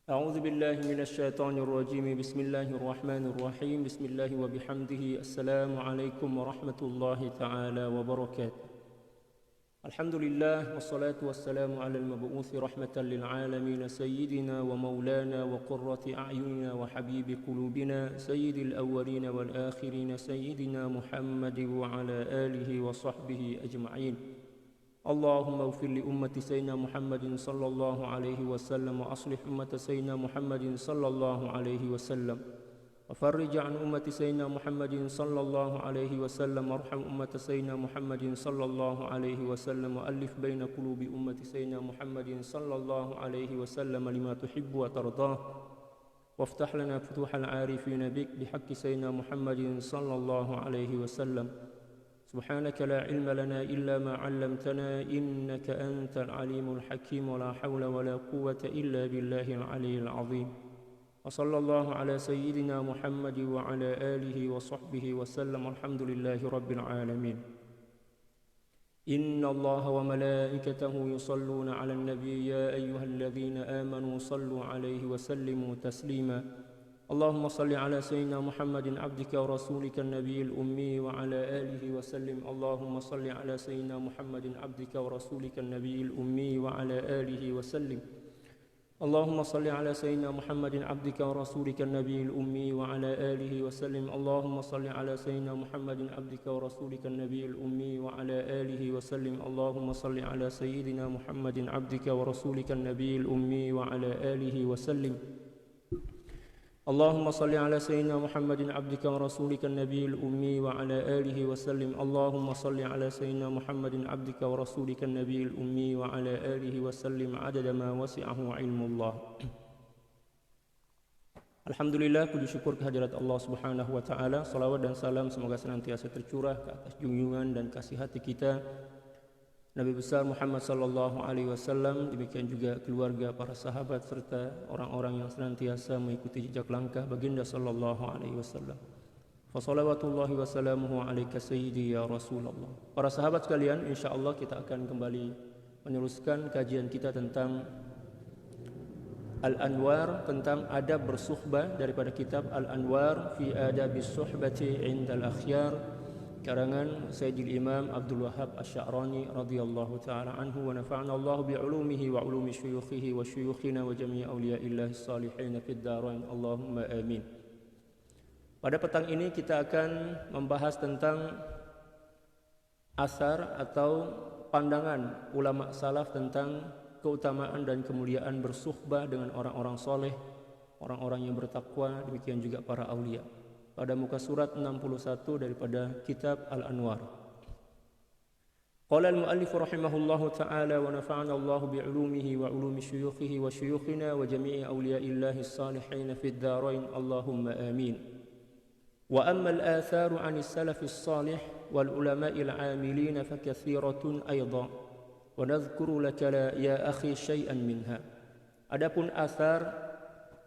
أعوذ بالله من الشيطان الرجيم بسم الله الرحمن الرحيم بسم الله وبحمده السلام عليكم ورحمة الله تعالى وبركاته الحمد لله والصلاة والسلام على المبعوث رحمة للعالمين سيدنا ومولانا وقرة أعيننا وحبيب قلوبنا سيد الأولين والآخرين سيدنا محمد وعلى آله وصحبه أجمعين اللهم اغفر لأمة سيدنا محمد صلى الله عليه وسلم وأصلح أمة سيدنا محمد صلى الله عليه وسلم وفرج عن أمة سيدنا محمد صلى الله عليه وسلم وارحم أمة سيدنا محمد صلى الله عليه وسلم وألف بين قلوب أمة سيدنا محمد صلى الله عليه وسلم لما تحب وترضاه وافتح لنا فتوح العارفين بك بحق سيدنا محمد صلى الله عليه وسلم سبحانك لا علم لنا إلا ما علمتنا إنك أنت العليم الحكيم ولا حول ولا قوة إلا بالله العلي العظيم وصلى الله على سيدنا محمد وعلى آله وصحبه وسلم الحمد لله رب العالمين إن الله وملائكته يصلون على النبي يا أيها الذين آمنوا صلوا عليه وسلموا تسليما اللهم صل على سيدنا محمد عبدك ورسولك النبي الأمي وعلى آله وسلم اللهم صل على سيدنا محمد عبدك ورسولك النبي الأمي وعلى آله وسلم اللهم صل على سيدنا محمد عبدك ورسولك النبي الأمي وعلى آله وسلم اللهم صل على سيدنا محمد عبدك ورسولك النبي الأمي وعلى آله وسلم اللهم صل على سيدنا محمد عبدك ورسولك النبي الأمي وعلى آله وسلم اللهم صل على سيدنا محمد عبدك ورسولك النبي الأمي وعلى آله وسلم اللهم صل على سيدنا محمد عبدك ورسولك النبي الأمي وعلى آله وسلم عدد ما وسعه علم الله. Alhamdulillah, puji syukur kehadirat Allah Subhanahu wa taala. Salawat dan salam semoga senantiasa tercurah ke atas junjungan dan kasih hati kita Nabi besar Muhammad sallallahu alaihi wasallam, demikian juga keluarga, para sahabat serta orang-orang yang senantiasa mengikuti jejak langkah baginda sallallahu alaihi wasallam. Fa salawatullahi wa salamuhu alayka sayyidi ya Rasulullah. Para sahabat sekalian, insyaallah kita akan kembali meneruskan kajian kita tentang Al-Anwar, tentang adab bersuhbah daripada kitab Al-Anwar fi adabis suhbati 'indal akhyar, karangan Sayyidil Imam Abdul Wahhab Asy-Sya'rani radhiyallahu taala anhu wa nafa'ana Allah bi 'ulumihi wa 'ulumi syuyukhihi wa syuyukhina wa jami'i awliya'illah shalihin fid dharain Allahumma amin. Pada petang ini kita akan membahas tentang asar atau pandangan ulama salaf tentang keutamaan dan kemuliaan bersuhbah dengan orang-orang soleh, orang-orang yang bertakwa, demikian juga para aulia. Pada muka surat 61 daripada kitab Al-Anwar. Qala al-muallif rahimahullahu ta'ala wa nafa'ana Allah bi'ulumihi wa 'ulumi syuyukhihi wa syuyukhina wa jami'i awliya'illahi as-salihin fid dharain Allahumma amin. Wa amma al-atharu 'ani as-salafi as-salih wal ulama'il 'amilin fakathiratun aidan wa nadhkuru laka ya akhi syai'an minha. Adapun athar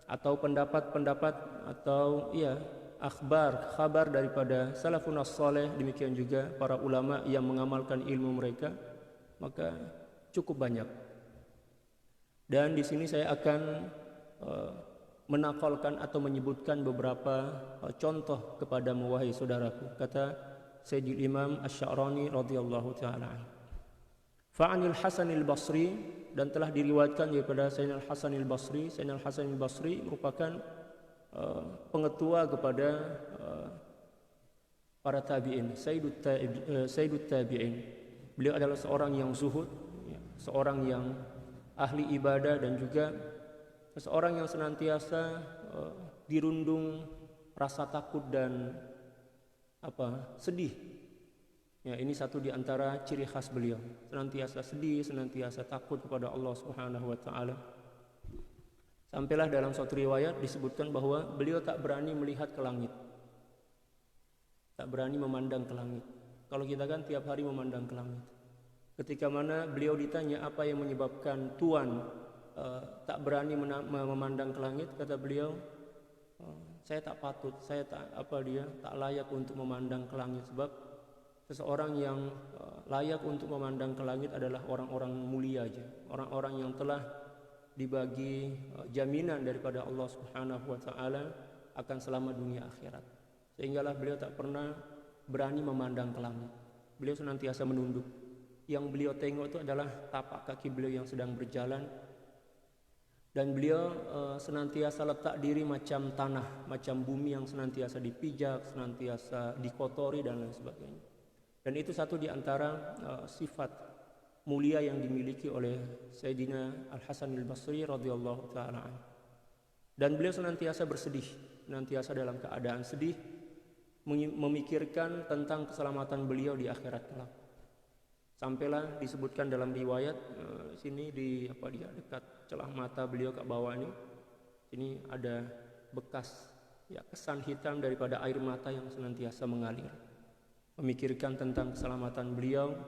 atau pendapat-pendapat atau kabar daripada salafun as-salih, demikian juga para ulama yang mengamalkan ilmu mereka, maka cukup banyak. Dan di sini saya akan menakalkan atau menyebutkan beberapa contoh kepadamu wahai saudaraku. Kata Sayyidil Imam Asy-Sya'rani radhiyallahu taala. Fa'anil Hasan al-Basri, dan telah diriwayatkan daripada Sayyidina Al-Hasan al-Basri. Sayyidina Al-Hasan al-Basri merupakan pengetua kepada para tabi'in, sayyidut tabi'in. Beliau adalah seorang yang zuhud, seorang yang ahli ibadah, dan juga seorang yang senantiasa dirundung rasa takut dan sedih. Ini satu di antara ciri khas beliau, senantiasa sedih, senantiasa takut kepada Allah Subhanahu wa taala. Sampailah dalam suatu riwayat disebutkan bahwa beliau tak berani melihat ke langit, tak berani memandang ke langit. Kalau kita kan tiap hari memandang ke langit. Ketika mana beliau ditanya apa yang menyebabkan tuan tak berani memandang ke langit, kata beliau, saya tak patut, saya tak layak untuk memandang ke langit, sebab seseorang yang layak untuk memandang ke langit adalah orang-orang mulia aja, orang-orang yang telah dibagi jaminan daripada Allah Subhanahu wa taala akan selamat dunia akhirat. Sehinggalah beliau tak pernah berani memandang ke langit. Beliau senantiasa menunduk. Yang beliau tengok itu adalah tapak kaki beliau yang sedang berjalan, dan beliau senantiasa letak diri macam tanah, macam bumi yang senantiasa dipijak, senantiasa dikotori dan lain sebagainya. Dan itu satu di antara sifat mulia yang dimiliki oleh Sayyidina Al-Hasan Al-Basri radhiyallahu taala anhu. Dan beliau senantiasa bersedih, senantiasa dalam keadaan sedih, memikirkan tentang keselamatan beliau di akhirat kelak. Sampailah disebutkan dalam riwayat sini di dekat celah mata beliau ke bawah ini ada bekas kesan hitam daripada air mata yang senantiasa mengalir. Memikirkan tentang keselamatan beliau,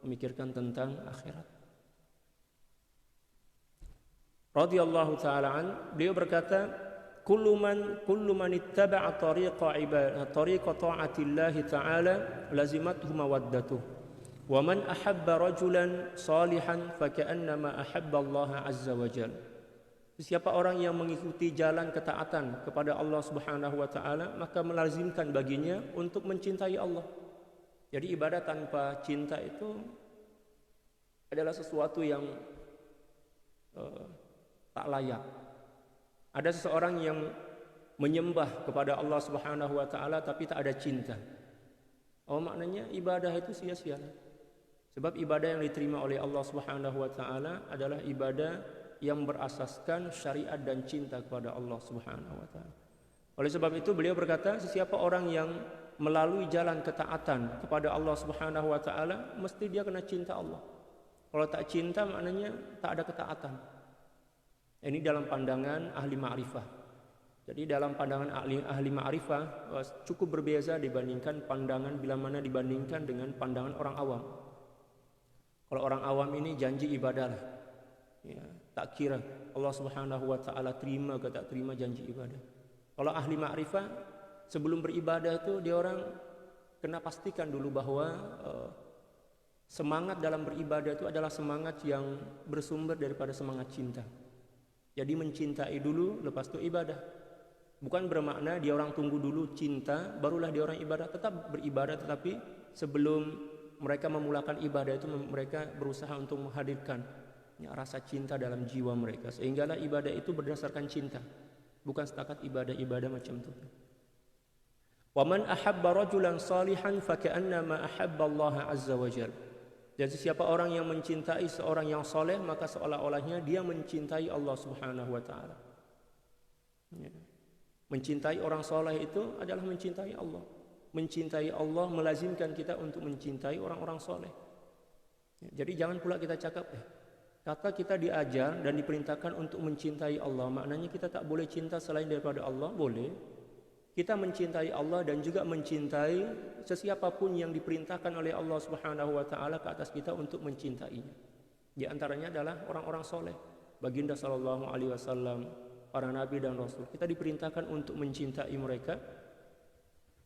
memikirkan tentang akhirat. Radhiyallahu taala an, beliau berkata, kullu man ittaba'a tariqa ta'atillahi ta'ala lazimathu mawaddatuh. Wa man ahabba rajulan salihan faka'annama ahabba Allah azza wa jalla. Siapa orang yang mengikuti jalan ketaatan kepada Allah Subhanahu wa taala, maka melazimkan baginya untuk mencintai Allah. Jadi ibadah tanpa cinta itu adalah sesuatu yang tak layak. Ada seseorang yang menyembah kepada Allah Subhanahu wa taala tapi tak ada cinta. Maknanya ibadah itu sia-sia. Sebab ibadah yang diterima oleh Allah Subhanahu wa taala adalah ibadah yang berasaskan syariat dan cinta kepada Allah Subhanahu wa taala. Oleh sebab itu beliau berkata, sesiapa orang yang melalui jalan ketaatan kepada Allah Subhanahu wa taala, mesti dia kena cinta Allah. Kalau tak cinta maknanya tak ada ketaatan. Ini dalam pandangan ahli ma'rifah. Jadi dalam pandangan ahli ma'rifah cukup berbeza dibandingkan pandangan bila mana dibandingkan dengan pandangan orang awam. Kalau orang awam ini janji ibadah lah. Tak kira Allah Subhanahu wa taala terima ke tak terima janji ibadah. Kalau ahli ma'rifah sebelum beribadah itu dia orang kena pastikan dulu bahwa semangat dalam beribadah itu adalah semangat yang bersumber daripada semangat cinta. Jadi mencintai dulu lepas itu ibadah. Bukan bermakna dia orang tunggu dulu cinta barulah dia orang ibadah. Tetap beribadah, tetapi sebelum mereka memulakan ibadah itu mereka berusaha untuk menghadirkan rasa cinta dalam jiwa mereka, sehinggalah ibadah itu berdasarkan cinta, bukan setakat ibadah-ibadah macam itu. Wa man ahabba rajulan salihan faka'annama ahabba Allah azza wa jalla. Dan sesiapa orang yang mencintai seorang yang soleh, maka seolah-olahnya dia mencintai Allah Subhanahu wa taala. Mencintai orang soleh itu adalah mencintai Allah. Mencintai Allah melazimkan kita untuk mencintai orang-orang soleh. Jadi jangan pula kita cakap kata kita diajar dan diperintahkan untuk mencintai Allah, maknanya kita tak boleh cinta selain daripada Allah. Boleh. Kita mencintai Allah dan juga mencintai sesiapapun yang diperintahkan oleh Allah Subhanahu wa taala ke atas kita untuk mencintainya. Di antaranya adalah orang-orang soleh, baginda sallallahu alaihi wasallam, para nabi dan rasul. Kita diperintahkan untuk mencintai mereka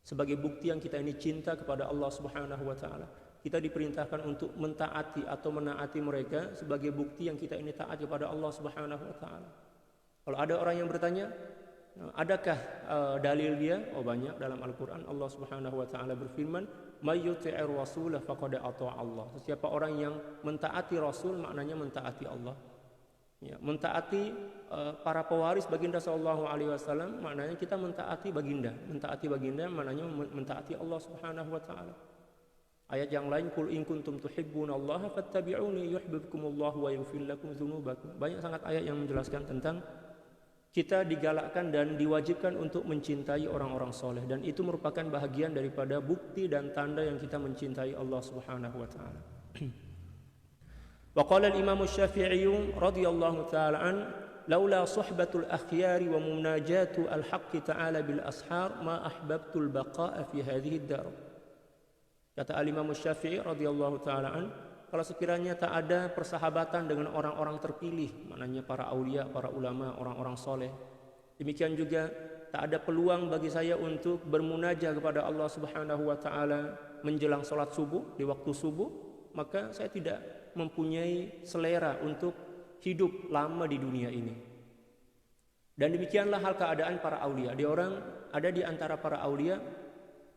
sebagai bukti yang kita ini cinta kepada Allah Subhanahu wa taala. Kita diperintahkan untuk mentaati atau menaati mereka sebagai bukti yang kita ini taat kepada Allah Subhanahu wa taala. Kalau ada orang yang bertanya, adakah dalil dia? Banyak dalam Al-Qur'an. Allah Subhanahu wa taala berfirman, "May yuti'ir rasul faqad ata'a Allah." Sesiapa orang yang mentaati rasul maknanya mentaati Allah. Mentaati para pewaris baginda sallallahu alaihi wasallam maknanya kita mentaati baginda. Mentaati baginda maknanya mentaati Allah Subhanahu wa taala. Ayat yang lain, qul in kuntum tuhibbunallaha fattabi'uni yuhibbukumullahu wa yaghfir lakum dzunubakum. Banyak sangat ayat yang menjelaskan tentang kita digalakkan dan diwajibkan untuk mencintai orang-orang soleh, dan itu merupakan bahagian daripada bukti dan tanda yang kita mencintai Allah Subhanahu wa taala. Wa qala al-Imam Asy-Syafi'i radhiyallahu taala an, laula suhbatul akhyari wa munajatu al-haqqi ta'ala bil ashar ma ahbabtul baqa'a fi hadhihi ad-dar. Kata al-Imam Asy-Syafi'i radhiyallahu taala an, kalau sekiranya tak ada persahabatan dengan orang-orang terpilih, maknanya para aulia, para ulama, orang-orang soleh, demikian juga tak ada peluang bagi saya untuk bermunajah kepada Allah Subhanahu wa taala menjelang salat subuh, di waktu subuh, maka saya tidak mempunyai selera untuk hidup lama di dunia ini. Dan demikianlah hal keadaan para aulia. Dia orang ada di antara para aulia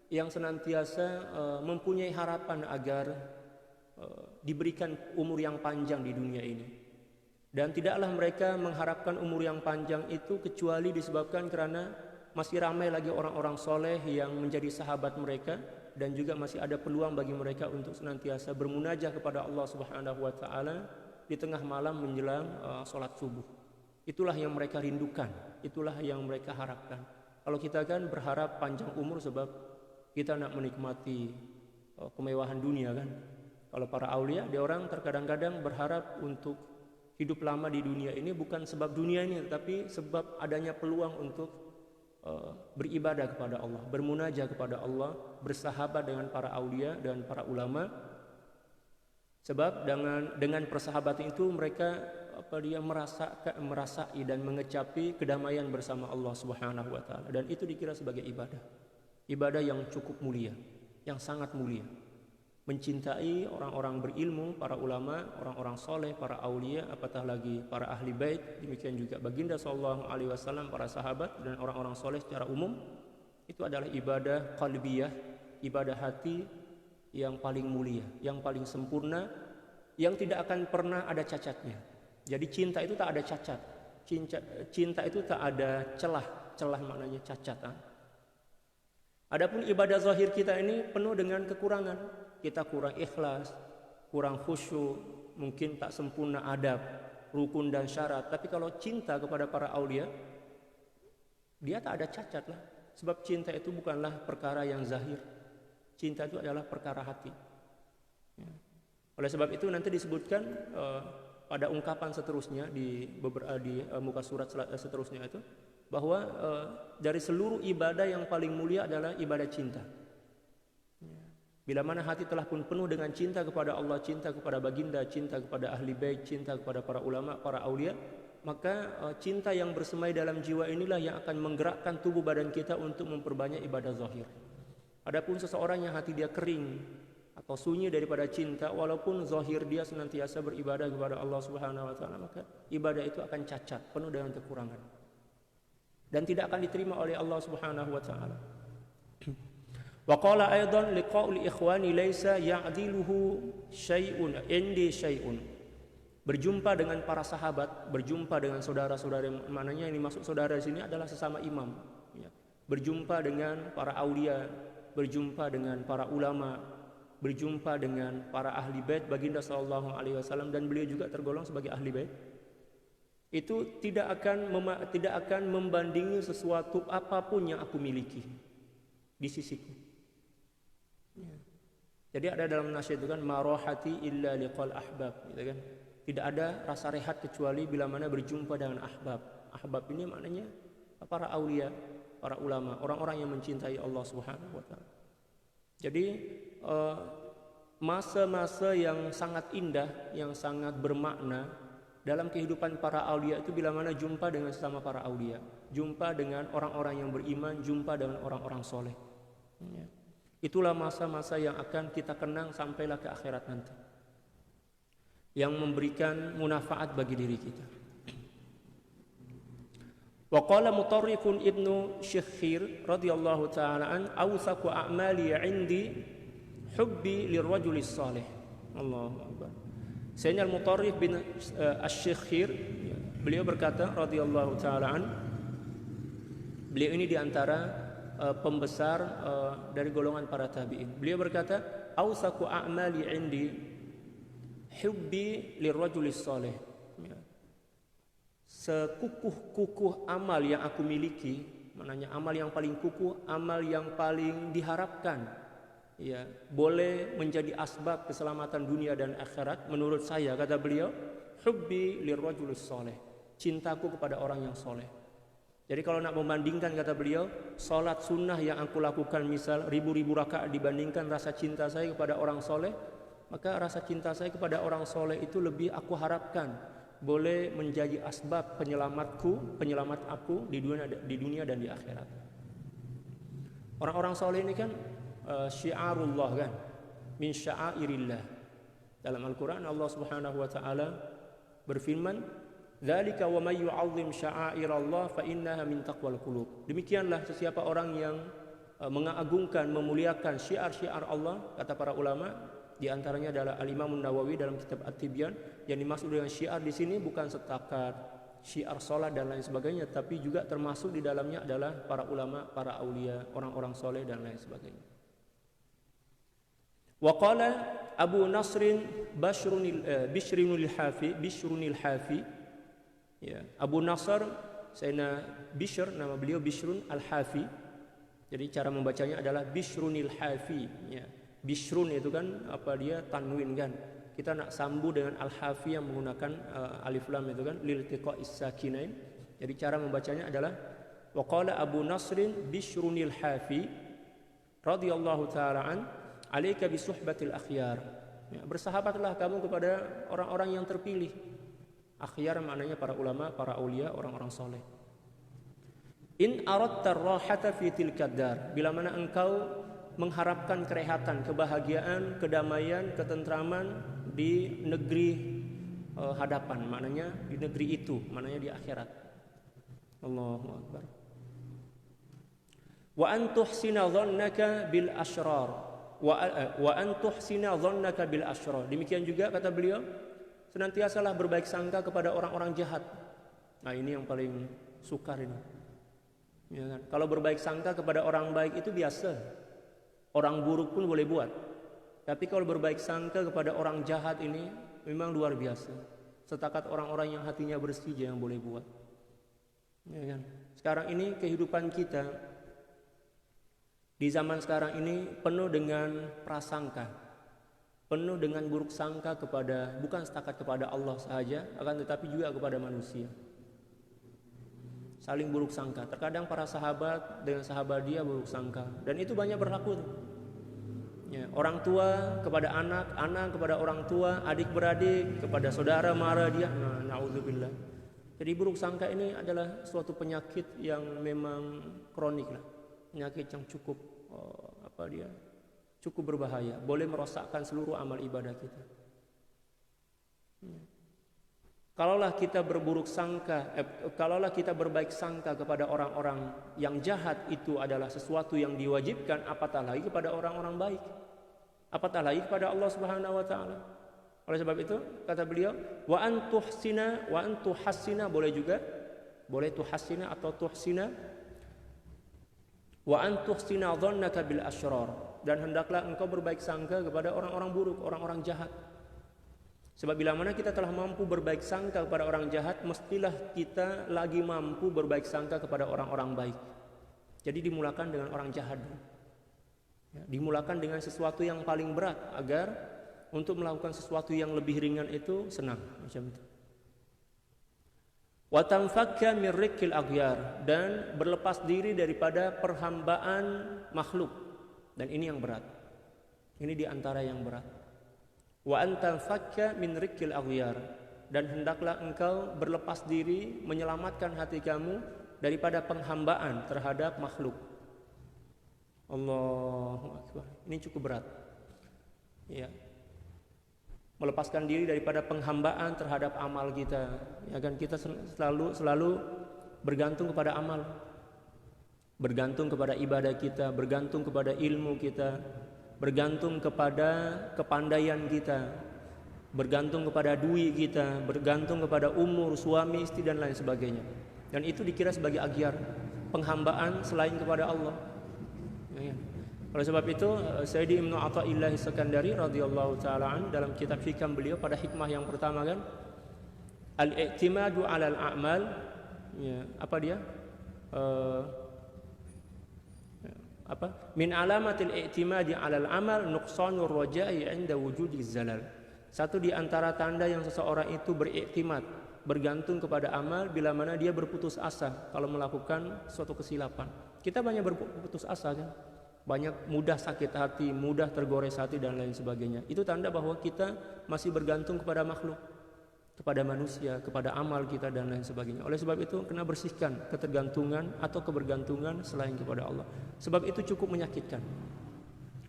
yang senantiasa mempunyai harapan agar diberikan umur yang panjang di dunia ini. Dan tidaklah mereka mengharapkan umur yang panjang itu kecuali disebabkan karena masih ramai lagi orang-orang soleh yang menjadi sahabat mereka, dan juga masih ada peluang bagi mereka untuk senantiasa bermunajah kepada Allah Subhanahu wa taala di tengah malam menjelang sholat subuh. Itulah yang mereka rindukan, itulah yang mereka harapkan. Kalau kita kan berharap panjang umur sebab kita nak menikmati kemewahan dunia kan. Kalau para aulia, dia orang terkadang-kadang berharap untuk hidup lama di dunia ini bukan sebab dunia ini, tapi sebab adanya peluang untuk beribadah kepada Allah, bermunajah kepada Allah, bersahabat dengan para aulia dan para ulama. Sebab dengan persahabatan itu mereka merasai dan mengecapi kedamaian bersama Allah Subhanahu wa taala, dan itu dikira sebagai ibadah yang cukup mulia, yang sangat mulia. Mencintai orang-orang berilmu, para ulama, orang-orang soleh, para aulia, apatah lagi para ahli bait, demikian juga baginda sallallahu alaihi wasallam, para sahabat dan orang-orang soleh secara umum, itu adalah ibadah qalbiyah, ibadah hati yang paling mulia, yang paling sempurna, yang tidak akan pernah ada cacatnya. Jadi cinta itu tak ada cacat, cinta itu tak ada celah maknanya cacat. Adapun ibadah zahir kita ini penuh dengan kekurangan. Kita kurang ikhlas, kurang khusyuk, mungkin tak sempurna adab, rukun dan syarat. Tapi kalau cinta kepada para aulia, dia tak ada cacat lah. Sebab cinta itu bukanlah perkara yang zahir. Cinta itu adalah perkara hati. Ya. Oleh sebab itu nanti disebutkan pada ungkapan seterusnya di muka surat seterusnya itu, bahwa dari seluruh ibadah yang paling mulia adalah ibadah cinta. Bila mana hati telah pun penuh dengan cinta kepada Allah, cinta kepada baginda, cinta kepada ahli bait, cinta kepada para ulama, para aulia, maka cinta yang bersemai dalam jiwa inilah yang akan menggerakkan tubuh badan kita untuk memperbanyak ibadah zahir. Adapun seseorang yang hati dia kering atau sunyi daripada cinta, walaupun zahir dia senantiasa beribadah kepada Allah Subhanahu wa taala, maka ibadah itu akan cacat, penuh dengan kekurangan, dan tidak akan diterima oleh Allah Subhanahu wa taala. Wa qala aidan liqa'ul ikhwani laisa ya'diluhu syai'un indi syai'un. Berjumpa dengan para sahabat, berjumpa dengan saudara-saudara, maknanya yang dimaksud saudara di sini adalah sesama imam, ya. Berjumpa dengan para aulia, berjumpa dengan para ulama, berjumpa dengan para ahli bait baginda sallallahu alaihi wasallam, dan beliau juga tergolong sebagai ahli bait. Itu tidak akan membandingi sesuatu apapun yang aku miliki di sisiku. Ya. Jadi ada dalam nasihat itu kan, marohati illa liqal ahbab, gitu kan. Tidak ada rasa rehat kecuali bila mana berjumpa dengan ahbab. Ahbab ini maknanya para aulia, para ulama, orang-orang yang mencintai Allah Subhanahu wa taala. Jadi masa-masa yang sangat indah, yang sangat bermakna dalam kehidupan para aulia itu bila mana jumpa dengan sesama para aulia, jumpa dengan orang-orang yang beriman, jumpa dengan orang-orang soleh. Ya. Itulah masa-masa yang akan kita kenang sampailah ke akhirat nanti, yang memberikan munafaat bagi diri kita. Wa qala Mutarrifun ibnu Syekhir radhiyallahu taala an, awsaqu a'mali 'indi hubbi lirrajulis salih. Allahu akbar. Sayyidina Mutarrif bin Asy-Syekhir, beliau berkata radhiyallahu taala an, beliau ini di antara pembesar dari golongan para tabi'in. Beliau berkata, awsaqu a'mali 'indi hubbi lirrajulis salih. Sekukuh-kukuh amal yang aku miliki, maknanya amal yang paling kukuh, amal yang paling diharapkan, ya, boleh menjadi asbab keselamatan dunia dan akhirat, menurut saya, kata beliau, hubbi lirrajulis salih, cintaku kepada orang yang soleh. Jadi kalau nak membandingkan, kata beliau, salat sunnah yang aku lakukan misal ribu-ribu rakaat dibandingkan rasa cinta saya kepada orang soleh, maka rasa cinta saya kepada orang soleh itu lebih aku harapkan boleh menjadi asbab penyelamat aku di dunia dan di akhirat. Orang-orang soleh ini kan syiarullah kan, min sya'airillah. Dalam Al-Quran Allah Subhanahu wa taala berfirman, "Dzalika wa may yu'azzim sya'airallah fa innaha min taqwal qulub." Demikianlah sesiapa orang yang mengagungkan, memuliakan syiar-syiar Allah, kata para ulama, di antaranya adalah Al-Imam Nawawi dalam kitab At-Tibyan. Yang dimaksud dengan syiar di sini bukan setakat syiar salat dan lain sebagainya, tapi juga termasuk di dalamnya adalah para ulama, para aulia, orang-orang soleh dan lain sebagainya. Wa qala Abu Nasrin Bishrunil Hafi, ya, Abu Nasr Sayyidina Bishr, nama beliau Bishrun Al-Hafi. Jadi cara membacanya adalah Bishrunil Hafi, ya. Bishrun itu kan apa, dia tanwin kan. Kita nak sambung dengan Al-Hafi yang menggunakan alif lam itu kan, liltiqa'is sakinain. Jadi cara membacanya adalah wa qala Abu Nasrin Bishrunil Hafi radhiyallahu taala an, alaika bi suhbatil akhyar. Ya, bersahabatlah kamu kepada orang-orang yang terpilih. Akhyar maknanya para ulama, para aulia, orang-orang soleh. In aradta rahata fi tilkad dar, bila mana engkau mengharapkan kerehatan, kebahagiaan, kedamaian, ketentraman di negeri hadapan, maknanya di negeri itu, maknanya di akhirat. Allahu akbar. Wa an tuhsina dhannaka bil ashrar, wa an tuhsina dhannaka bil ashrar. Demikian juga kata beliau, senantiasalah berbaik sangka kepada orang-orang jahat. Nah, ini yang paling sukar ini. Ya kan? Kalau berbaik sangka kepada orang baik itu biasa, orang buruk pun boleh buat. Tapi kalau berbaik sangka kepada orang jahat ini memang luar biasa. Setakat orang-orang yang hatinya bersih yang boleh buat. Ya kan? Sekarang ini kehidupan kita di zaman sekarang ini penuh dengan prasangka, penuh dengan buruk sangka kepada, bukan setakat kepada Allah saja, akan tetapi juga kepada manusia. Saling buruk sangka. Terkadang para sahabat dengan sahabat dia buruk sangka, dan itu banyak berlaku. Ya, orang tua kepada anak, anak kepada orang tua, adik beradik kepada saudara marah dia. Na'udzubillah. Jadi buruk sangka ini adalah suatu penyakit yang memang kronik lah, penyakit yang cukup cukup berbahaya, boleh merosakkan seluruh amal ibadah kita. Kalaulah kita berburuk sangka, kalaulah kita berbaik sangka kepada orang-orang yang jahat itu adalah sesuatu yang diwajibkan, apatah lagi kepada orang-orang baik, apatah lagi kepada Allah Subhanahu wa taala. Oleh sebab itu kata beliau, wa an tuhassina, boleh juga, boleh tuhassina atau tuhsina. Wa an tuhsina dhannaka bil ashrar, dan hendaklah engkau berbaik sangka kepada orang-orang buruk, orang-orang jahat. Sebab bila mana kita telah mampu berbaik sangka kepada orang jahat, mestilah kita lagi mampu berbaik sangka kepada orang-orang baik. Jadi dimulakan dengan orang jahat, ya, dimulakan dengan sesuatu yang paling berat, agar untuk melakukan sesuatu yang lebih ringan itu senang, macam itu. Wa tanfakka min rikkil aghyar, dan berlepas diri daripada perhambaan makhluk, dan ini yang berat. Ini diantara yang berat. Wa anta fakka min rikkil aghyar, dan hendaklah engkau berlepas diri, menyelamatkan hati kamu daripada penghambaan terhadap makhluk. Allahu akbar. Ini cukup berat. Ya. Melepaskan diri daripada penghambaan terhadap amal kita. Ya kan, kita selalu bergantung kepada amal. Bergantung kepada ibadah kita, bergantung kepada ilmu kita, bergantung kepada kepandaian kita, bergantung kepada duit kita, bergantung kepada umur, suami, istri dan lain sebagainya. Dan itu dikira sebagai aghyar, penghambaan selain kepada Allah. Ya. Oleh sebab itu Sayyidi Ibnu Athaillah As-Sakandari radhiyallahu taala an, dalam kitab hikam beliau pada hikmah yang pertama kan, al-i'timadu 'alal a'mal, ya, apa dia? Min alamatil i'timadi 'alal amal nuqsanur raja'i 'inda wujudiz zalal. Satu di antara tanda yang seseorang itu beriktimad, bergantung kepada amal, bila mana dia berputus asa kalau melakukan suatu kesilapan. Kita banyak berputus asa kan? Banyak mudah sakit hati, mudah tergores hati dan lain sebagainya. Itu tanda bahwa kita masih bergantung kepada makhluk, kepada manusia, kepada amal kita dan lain sebagainya. Oleh sebab itu kena bersihkan ketergantungan atau kebergantungan selain kepada Allah. Sebab itu cukup menyakitkan,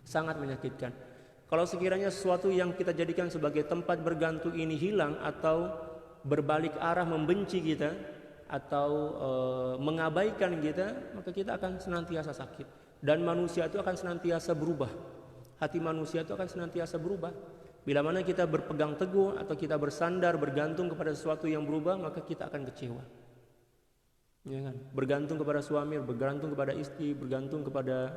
sangat menyakitkan. Kalau sekiranya sesuatu yang kita jadikan sebagai tempat bergantung ini hilang atau berbalik arah membenci kita atau mengabaikan kita, maka kita akan senantiasa sakit. Dan manusia itu akan senantiasa berubah. Hati manusia itu akan senantiasa berubah. Bila mana kita berpegang teguh atau kita bersandar bergantung kepada sesuatu yang berubah, maka kita akan kecewa. Ya kan? Bergantung kepada suami, bergantung kepada istri, bergantung kepada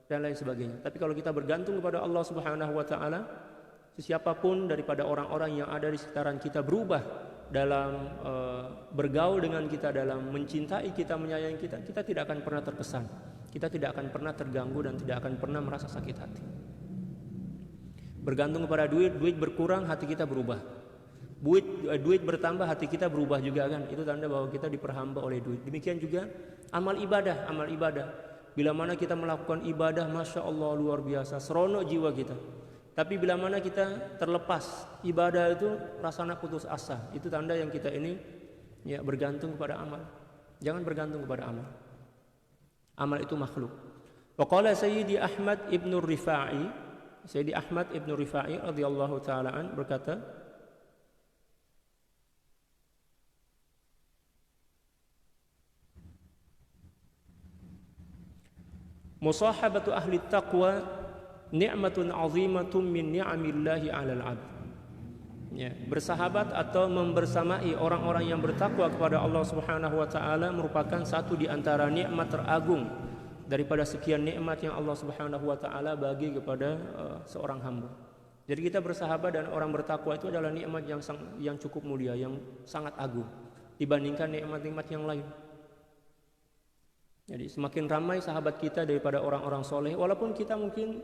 dan lain sebagainya. Tapi kalau kita bergantung kepada Allah Subhanahu wa taala, siapapun daripada orang-orang yang ada di sekitaran kita berubah dalam bergaul dengan kita, dalam mencintai kita, menyayangi kita, kita tidak akan pernah terkesan. Kita tidak akan pernah terganggu dan tidak akan pernah merasa sakit hati. Bergantung kepada duit berkurang, hati kita berubah. Duit bertambah, hati kita berubah juga kan. Itu tanda bahwa kita diperhamba oleh duit. Demikian juga amal ibadah. Bila mana kita melakukan ibadah, Masya Allah luar biasa, seronok jiwa kita. Tapi bila mana kita terlepas ibadah itu, rasanya putus asa. Itu tanda yang kita ini ya bergantung kepada amal. Jangan bergantung kepada amal. Amal itu makhluk. Wa qala Sayyidi Ahmad ibn Rifai, Sayyidi Ahmad ibn Rifai radhiyallahu taala an berkata, musahabatu ahli taqwa ni'matun 'azimatun min ni'amillahi 'alal 'abd. Ya, bersahabat atau membersamai orang-orang yang bertakwa kepada Allah Subhanahu wa taala merupakan satu di antara nikmat teragung daripada sekian nikmat yang Allah Subhanahu wa taala bagi kepada seorang hamba. Jadi kita bersahabat dan orang bertakwa itu adalah nikmat yang cukup mulia, yang sangat agung dibandingkan nikmat-nikmat yang lain. Jadi semakin ramai sahabat kita daripada orang-orang soleh, walaupun kita mungkin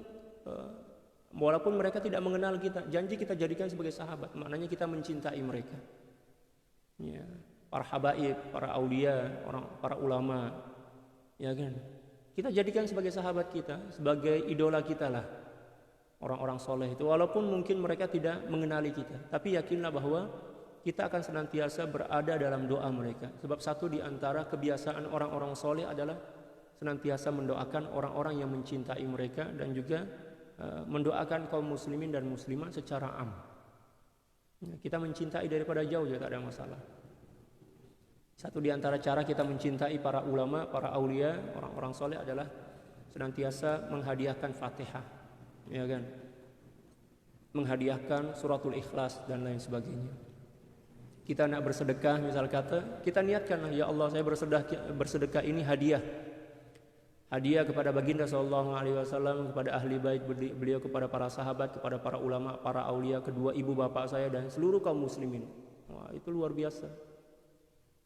walaupun mereka tidak mengenal kita, janji kita jadikan sebagai sahabat. Maknanya kita mencintai mereka. Ya, para habaib, para aulia, para ulama, ya kan? Kita jadikan sebagai sahabat kita, sebagai idola kita lah. Orang-orang soleh itu, walaupun mungkin mereka tidak mengenali kita, tapi yakinlah bahwa kita akan senantiasa berada dalam doa mereka. Sebab satu di antara kebiasaan orang-orang soleh adalah senantiasa mendoakan orang-orang yang mencintai mereka dan juga mendoakan kaum muslimin dan muslimat secara am. Kita mencintai daripada jauh juga tak ada masalah. Satu di antara cara kita mencintai para ulama, para aulia, orang-orang soleh adalah senantiasa menghadiahkan Fatihah, ya kan? Menghadiahkan suratul Ikhlas dan lain sebagainya. Kita nak bersedekah, misal kata, kita niatkanlah, ya Allah, saya bersedekah ini hadiah kepada baginda sallallahu alaihi wasallam, kepada ahli bait beliau, kepada para sahabat, kepada para ulama, para aulia, kedua ibu bapak saya dan seluruh kaum muslimin. Wah, itu luar biasa.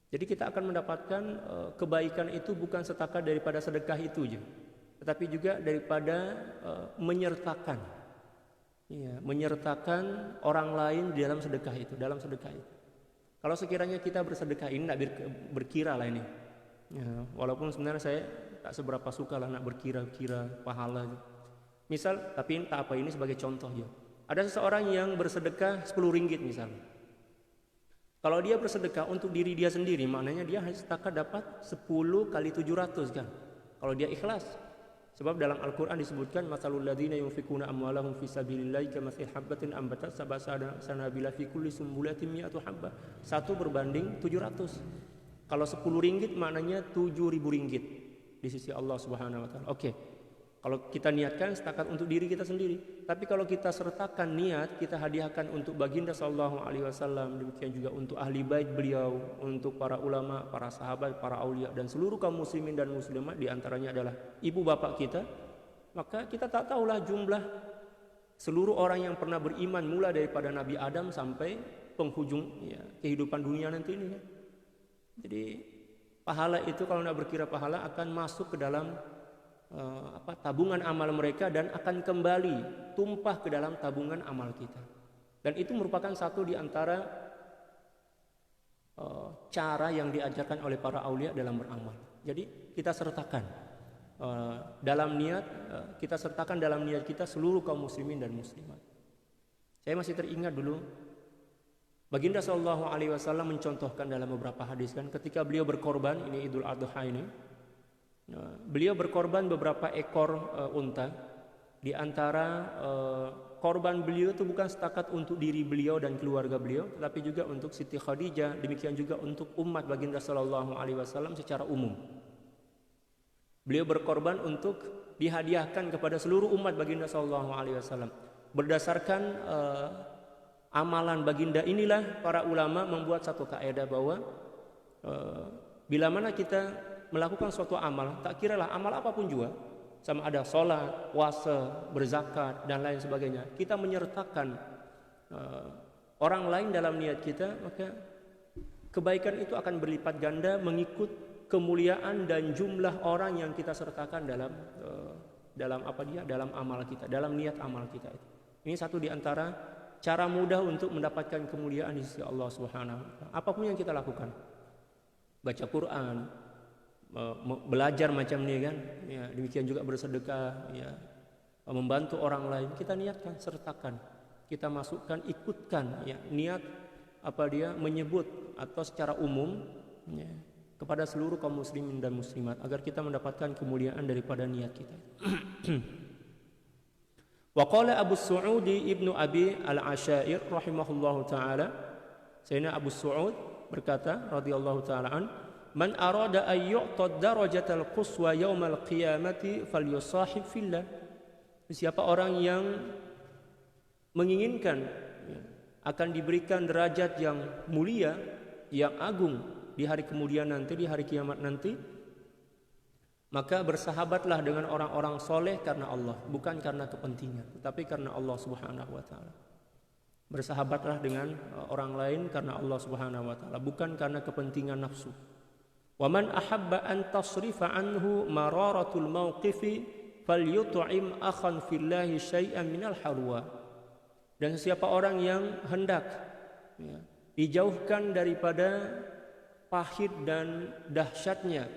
Jadi kita akan mendapatkan kebaikan itu bukan setakat daripada sedekah itu saja, tetapi juga daripada menyertakan orang lain di dalam sedekah itu, Kalau sekiranya kita bersedekah ini, tidak berkira lah ini. Ya, walaupun sebenarnya saya tak seberapa suka lah nak berkira-kira pahala. Misal, tapi tak apa, ini sebagai contoh ya. Ada seseorang yang bersedekah 10 ringgit misalnya. Kalau dia bersedekah untuk diri dia sendiri, maknanya dia hanya setakat dapat 10 kali 700 kan. Kalau dia ikhlas. Sebab dalam Al-Quran disebutkan masalul ladzina yunfikuna amwalahum fi sabilillahi kamathali habbatin ambatat sab'a sanabila fi kulli sumbulatin mi'atu habbah. 1 berbanding 700. Kalau 10 ringgit maknanya 7.000 ringgit di sisi Allah Subhanahu wa taala. Oke. Kalau kita niatkan setakat untuk diri kita sendiri, tapi kalau kita sertakan niat, kita hadiahkan untuk baginda sallallahu alaihi wasallam, demikian juga untuk ahli bait beliau, untuk para ulama, para sahabat, para aulia dan seluruh kaum muslimin dan muslimat, di antaranya adalah ibu bapak kita, maka kita tak tahulah jumlah seluruh orang yang pernah beriman mulai daripada Nabi Adam sampai penghujung ya, kehidupan dunia nanti ini ya. Jadi pahala itu kalau nak berkira pahala akan masuk ke dalam tabungan amal mereka dan akan kembali tumpah ke dalam tabungan amal kita. Dan itu merupakan satu di antara cara yang diajarkan oleh para aulia dalam beramal. Jadi kita sertakan dalam niat, kita sertakan dalam niat kita seluruh kaum muslimin dan muslimat. Saya masih teringat dulu baginda sallallahu alaihi wasallam mencontohkan dalam beberapa hadis kan, ketika beliau berkorban, ini Idul Adha ini, beliau berkorban beberapa ekor unta. Di antara korban beliau itu bukan setakat untuk diri beliau dan keluarga beliau, tetapi juga untuk Siti Khadijah, demikian juga untuk umat baginda sallallahu alaihi wasallam secara umum. Beliau berkorban untuk dihadiahkan kepada seluruh umat baginda sallallahu alaihi wasallam. Berdasarkan amalan baginda inilah para ulama membuat satu kaidah bahwa bila mana kita melakukan suatu amal, tak kiralah amal apapun juga, sama ada sholat, puasa, berzakat dan lain sebagainya, kita menyertakan orang lain dalam niat kita, maka kebaikan itu akan berlipat ganda mengikut kemuliaan dan jumlah orang yang kita sertakan dalam amal kita, dalam niat amal kita. Ini satu di antara cara mudah untuk mendapatkan kemuliaan di sisi Allah Subhanahu wa taala. Apapun yang kita lakukan, baca Quran, belajar macam ini kan, ya, demikian juga bersedekah, ya, membantu orang lain, kita niatkan, sertakan, kita masukkan, ikutkan, ya, niat menyebut atau secara umum, ya, kepada seluruh kaum muslimin dan muslimat agar kita mendapatkan kemuliaan daripada niat kita. Wa qala Abu Su'udi Ibnu Abi Al-Asyair rahimahullahu taala, Sayyidina Abu Su'ud berkata radhiyallahu taala an, man arada an yu'ta darajatal quswa yaumal qiyamati falyusahib fillah. Siapa orang yang menginginkan akan diberikan derajat yang mulia, yang agung di hari kemudian nanti, di hari kiamat nanti, maka bersahabatlah dengan orang-orang soleh karena Allah, bukan karena kepentingan, tetapi karena Allah Subhanahu wa taala. Bersahabatlah dengan orang lain karena Allah Subhanahu wa taala, bukan karena kepentingan nafsu. Wa man ahabba an tasrifa anhu mararatul mauqifi falyut'im akhan fillahi syai'an minal halwa. Dan siapa orang yang hendak, ya, dijauhkan daripada pahit dan dahsyatnya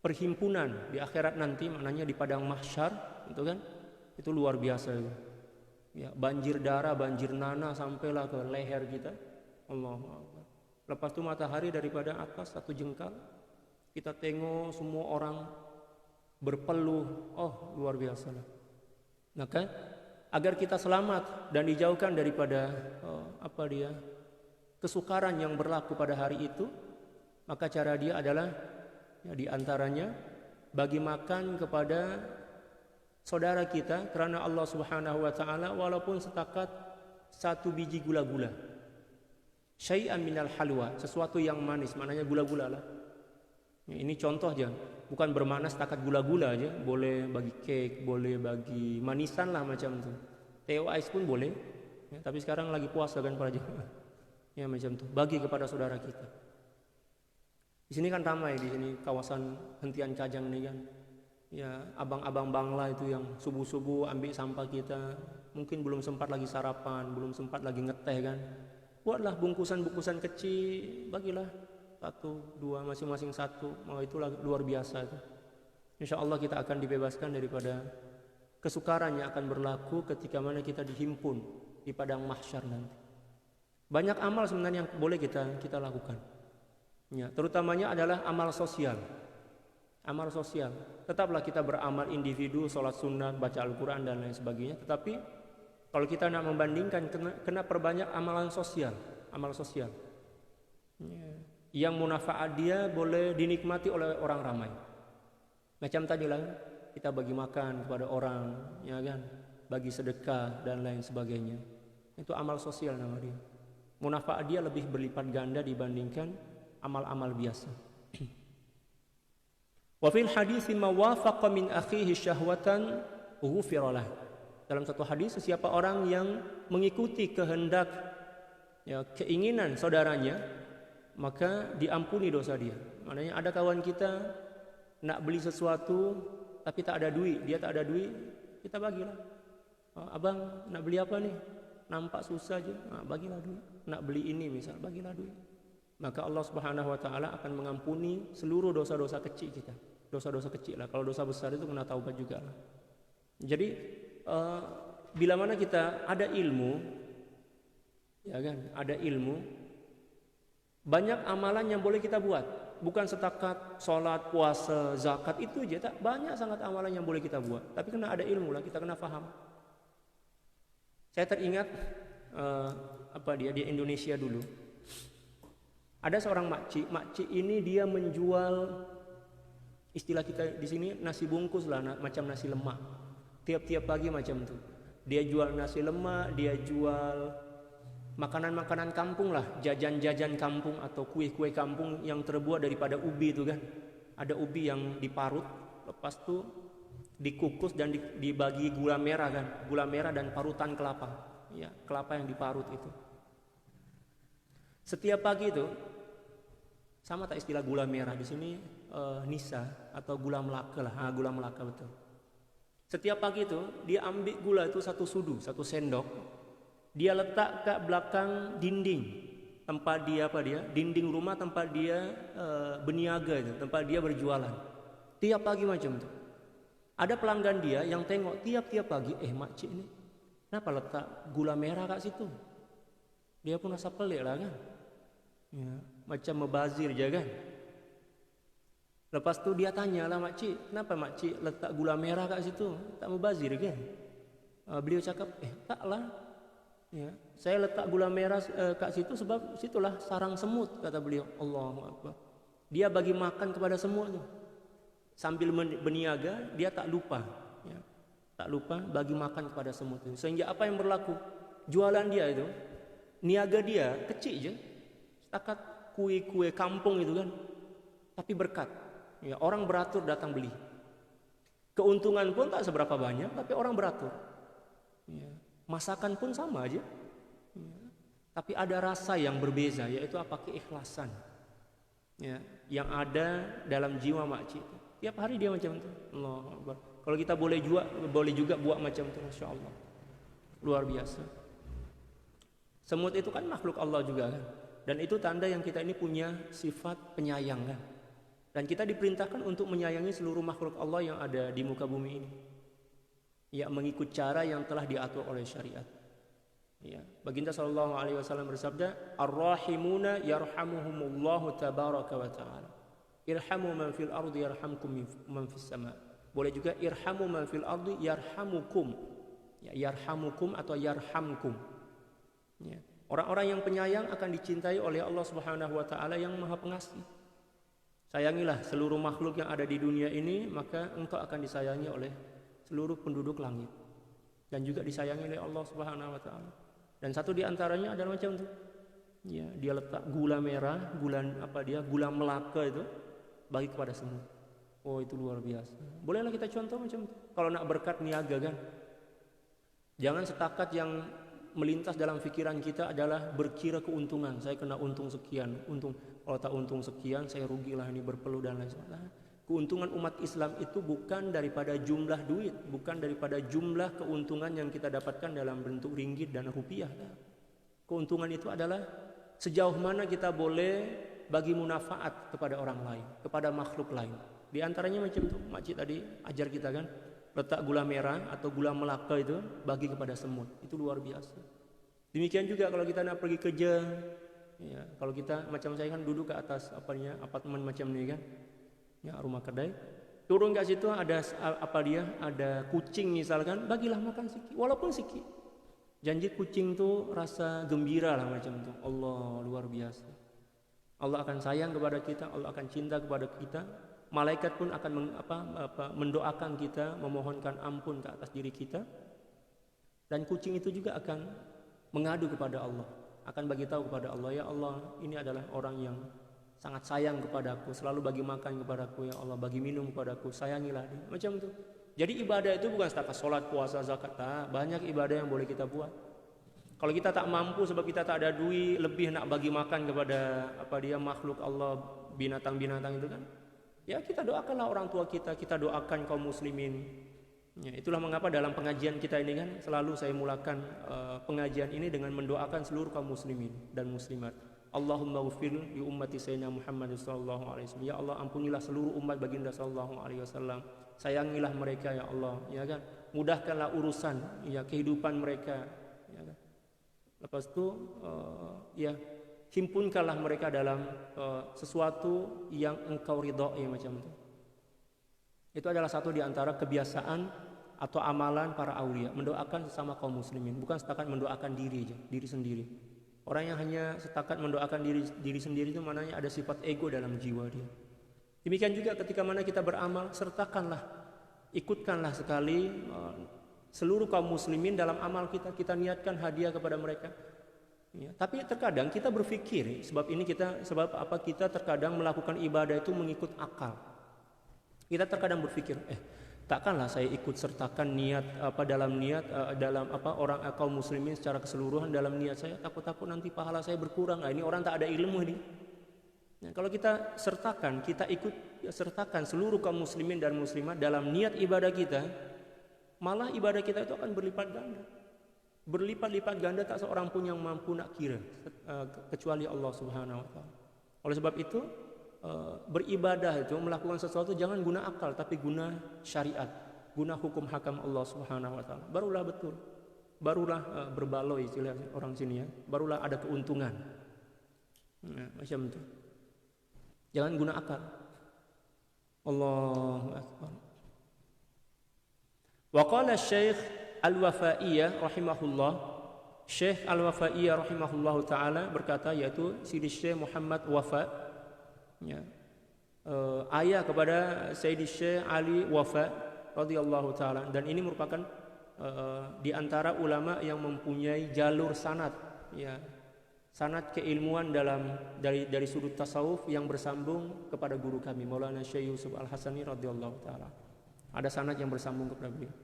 perhimpunan di akhirat nanti, maknanya di padang mahsyar, itu kan, itu luar biasa itu. Ya, banjir darah, banjir nanah sampailah ke leher kita. Allahu Akbar. Lepas itu matahari daripada atas satu jengkal, kita tengok semua orang berpeluh, oh luar biasa lah. Maka agar kita selamat dan dijauhkan daripada kesukaran yang berlaku pada hari itu, maka cara dia adalah, ya, diantaranya bagi makan kepada saudara kita karena Allah Subhanahu wa taala, walaupun setakat satu biji gula-gula. Syai'an minal halwa, sesuatu yang manis, maknanya gula-gula lah. Ya, ini contoh aja, bukan bermakna setakat gula-gula aja, boleh bagi cake, boleh bagi manisan lah macam itu. Teh ais pun boleh, ya, tapi sekarang lagi puasa kan para jemaah. Ya macam itu, bagi kepada saudara kita. Di sini kan ramai, di sini kawasan hentian Kajang nih kan. Ya, abang-abang Bangla itu yang subuh-subuh ambil sampah kita, mungkin belum sempat lagi sarapan, belum sempat lagi ngeteh kan. Buatlah bungkusan-bungkusan kecil, bagilah 1, 2, masing-masing 1. Oh, itulah luar biasa itu. Insya Allah kita akan dibebaskan daripada kesukaran yang akan berlaku ketika mana kita dihimpun di padang mahsyar nanti. Banyak amal sebenarnya yang boleh kita lakukan. Ya, terutamanya adalah amal sosial. Amal sosial. Tetaplah kita beramal individu, sholat sunat, baca Al-Quran dan lain sebagainya. Tetapi kalau kita nak membandingkan, kena perbanyak amalan sosial. Amal sosial. Ya. Yang munafaat dia boleh dinikmati oleh orang ramai. Macam tadi lah, kita bagi makan kepada orang, ya kan, bagi sedekah dan lain sebagainya. Itu amal sosial nama dia. Munafaat dia lebih berlipat ganda dibandingkan amal-amal biasa. Wa fil hadits ma wafaqa min akhihi syahwatan ghufiralah. Dalam satu hadis, siapa orang yang mengikuti kehendak, ya, keinginan saudaranya, maka diampuni dosa dia. Maknanya ada kawan kita nak beli sesuatu tapi tak ada duit, dia tak ada duit, kita bagilah. Oh, abang nak beli apa nih? Nampak susah aja, bagilah duit. Nak beli ini misal, bagilah duit. Maka Allah Subhanahu wa taala akan mengampuni seluruh dosa-dosa kecil kita. Dosa-dosa kecil lah. Kalau dosa besar itu kena taubat juga lah. Jadi bila mana kita ada ilmu, ya kan, ada ilmu, banyak amalan yang boleh kita buat. Bukan setakat sholat, puasa, zakat itu aja, tak, banyak sangat amalan yang boleh kita buat. Tapi kena ada ilmu lah, kita kena faham. Saya teringat di Indonesia dulu. Ada seorang makcik. Makcik ini dia menjual, istilah kita di sini nasi bungkus lah, macam nasi lemak. Tiap-tiap pagi macam itu. Dia jual nasi lemak, dia jual makanan-makanan kampung lah, jajan-jajan kampung atau kue-kue kampung yang terbuat daripada ubi itu kan. Ada ubi yang diparut, lepas itu dikukus dan dibagi gula merah kan, gula merah dan parutan kelapa. Ya, kelapa yang diparut itu. Setiap pagi itu sama tak istilah gula merah di sini nisa atau gula melaka lah, gula melaka betul. Setiap pagi itu dia ambil gula itu satu sudu, satu sendok, dia letak ke belakang dinding tempat dia dinding rumah tempat dia berniaga itu, tempat dia berjualan. Tiap pagi macam itu. Ada pelanggan dia yang tengok tiap-tiap pagi, makcik ini kenapa letak gula merah kat situ? Dia pun rasa pelik lah kan. Ya, macam membazir je kan. Lepas tu dia tanya lah makcik, kenapa makcik letak gula merah kat situ? Tak membazir kan? Beliau cakap, taklah. Ya, saya letak gula merah kat situ sebab situlah sarang semut, kata beliau. Allahu Akbar. Dia bagi makan kepada semut tu. Sambil berniaga, dia tak lupa. Ya, tak lupa bagi makan kepada semut itu. Sehingga apa yang berlaku? Jualan dia itu, niaga dia kecil je, setakat kue-kue kampung itu kan, tapi berkat. Ya, orang beratur datang beli. Keuntungan pun tak seberapa banyak, tapi orang beratur. Ya, masakan pun sama aja. Ya, tapi ada rasa yang berbeza, yaitu apa? Keikhlasan. Ya, yang ada dalam jiwa makcik. Tiap hari dia macam itu. Allahu Akbar. Kalau kita boleh juga buat macam itu, Masya Allah. Luar biasa. Semut itu kan makhluk Allah juga kan. Dan itu tanda yang kita ini punya sifat penyayang kan. Dan kita diperintahkan untuk menyayangi seluruh makhluk Allah yang ada di muka bumi ini. Ya, mengikut cara yang telah diatur oleh syariat. Ya, Baginda sallallahu alaihi wasallam bersabda, "Ar-rahimuna yarhamuhumullahu tabaraka wa ta'ala. Irhamu man fil ardi yarhamkum man fis sama." Boleh juga irhamu man fil ardi yarhamukum. Ya, yarhamukum atau yarhamkum. Ya. Orang-orang yang penyayang akan dicintai oleh Allah Subhanahu wa taala yang Maha Pengasih. Sayangilah seluruh makhluk yang ada di dunia ini, maka engkau akan disayangi oleh seluruh penduduk langit dan juga disayangi oleh Allah Subhanahu wa taala. Dan satu di antaranya adalah macam itu. Ya, dia letak gula merah, gula melaka itu bagi kepada semua. Oh, itu luar biasa. Bolehlah kita contoh macam itu. Kalau nak berkat niaga kan. Jangan setakat yang melintas dalam pikiran kita adalah berkira keuntungan. Saya kena untung sekian, kalau tak untung sekian saya rugilah, ini berpeluh dan lain sebagainya. Keuntungan umat Islam itu bukan daripada jumlah duit, bukan daripada jumlah keuntungan yang kita dapatkan dalam bentuk ringgit dan rupiah. Keuntungan itu adalah sejauh mana kita boleh bagi munafaat kepada orang lain, kepada makhluk lain. Di antaranya macam itu, makcik tadi ajar kita kan, letak gula merah atau gula melaka itu bagi kepada semut. Itu luar biasa. Demikian juga kalau kita nak pergi kerja, ya, kalau kita macam saya kan duduk ke atas apartemen macam ni kan, ya, rumah kedai. Turun kat situ ada ada kucing misalkan, bagilah makan sikit, walaupun sikit. Janji kucing tu rasa gembira lah macam tu. Allah, luar biasa. Allah akan sayang kepada kita, Allah akan cinta kepada kita. Malaikat pun akan mendoakan kita, memohonkan ampun ke atas diri kita. Dan kucing itu juga akan mengadu kepada Allah, akan bagi tahu kepada Allah, ya Allah, ini adalah orang yang sangat sayang kepadaku, selalu bagi makan kepadaku, ya Allah, bagi minum kepadaku, sayangilah dia. Macam itu. Jadi ibadah itu bukan setakat solat, puasa, zakat, banyak ibadah yang boleh kita buat. Kalau kita tak mampu sebab kita tak ada duit lebih nak bagi makan kepada makhluk Allah, binatang-binatang itu kan, ya kita doakanlah orang tua kita, kita doakan kaum muslimin. Ya, itulah mengapa dalam pengajian kita ini kan selalu saya mulakan pengajian ini dengan mendoakan seluruh kaum muslimin dan muslimat. Allahumma ghfir li ummati sayyidina Muhammad sallallahu alaihi wasallam. Ya Allah, ampunilah seluruh umat baginda sallallahu alaihi wasallam. Sayangilah mereka ya Allah, ya kan? Mudahkanlah urusan ya kehidupan mereka, ya kan? Lepas itu ya himpunkanlah mereka dalam sesuatu yang engkau ridhai macam itu. Itu adalah satu di antara kebiasaan atau amalan para aulia, mendoakan sesama kaum muslimin, bukan setakat mendoakan diri aja, diri sendiri. Orang yang hanya setakat mendoakan diri sendiri itu maknanya ada sifat ego dalam jiwa dia. Demikian juga ketika mana kita beramal, sertakanlah, ikutkanlah sekali seluruh kaum muslimin dalam amal kita, kita niatkan hadiah kepada mereka. Ya, tapi terkadang kita berpikir, sebab kita terkadang melakukan ibadah itu mengikut akal. Kita terkadang berpikir, takkanlah saya ikut sertakan dalam orang kaum muslimin secara keseluruhan dalam niat saya, takut nanti pahala saya berkurang. Ini orang tak ada ilmu ini. Nah, kalau kita sertakan seluruh kaum muslimin dan muslimat dalam niat ibadah kita, malah ibadah kita itu akan berlipat-lipat ganda, tak seorang pun yang mampu nak kira kecuali Allah Subhanahu wa taala. Oleh sebab itu beribadah itu, melakukan sesuatu jangan guna akal tapi guna syariat, guna hukum hakam Allah Subhanahu wa taala. Barulah betul. Barulah berbaloi istilah orang sini ya. Barulah ada keuntungan. Nah, macam itu. Jangan guna akal. Allahu akbar. Wa qala Syekh Al-Wafaiyah rahimahullah, Syekh Al-Wafaiyah rahimahullah taala berkata, yaitu Sidi Syekh Muhammad Wafa, ya, ayah kepada Sayyidi Syekh Ali Wafa radhiyallahu taala, dan ini merupakan di antara ulama yang mempunyai jalur sanad, ya, sanad keilmuan dari sudut tasawuf yang bersambung kepada guru kami Maulana Syekh Yusuf Al-Hasani radhiyallahu taala. Ada sanad yang bersambung kepada beliau.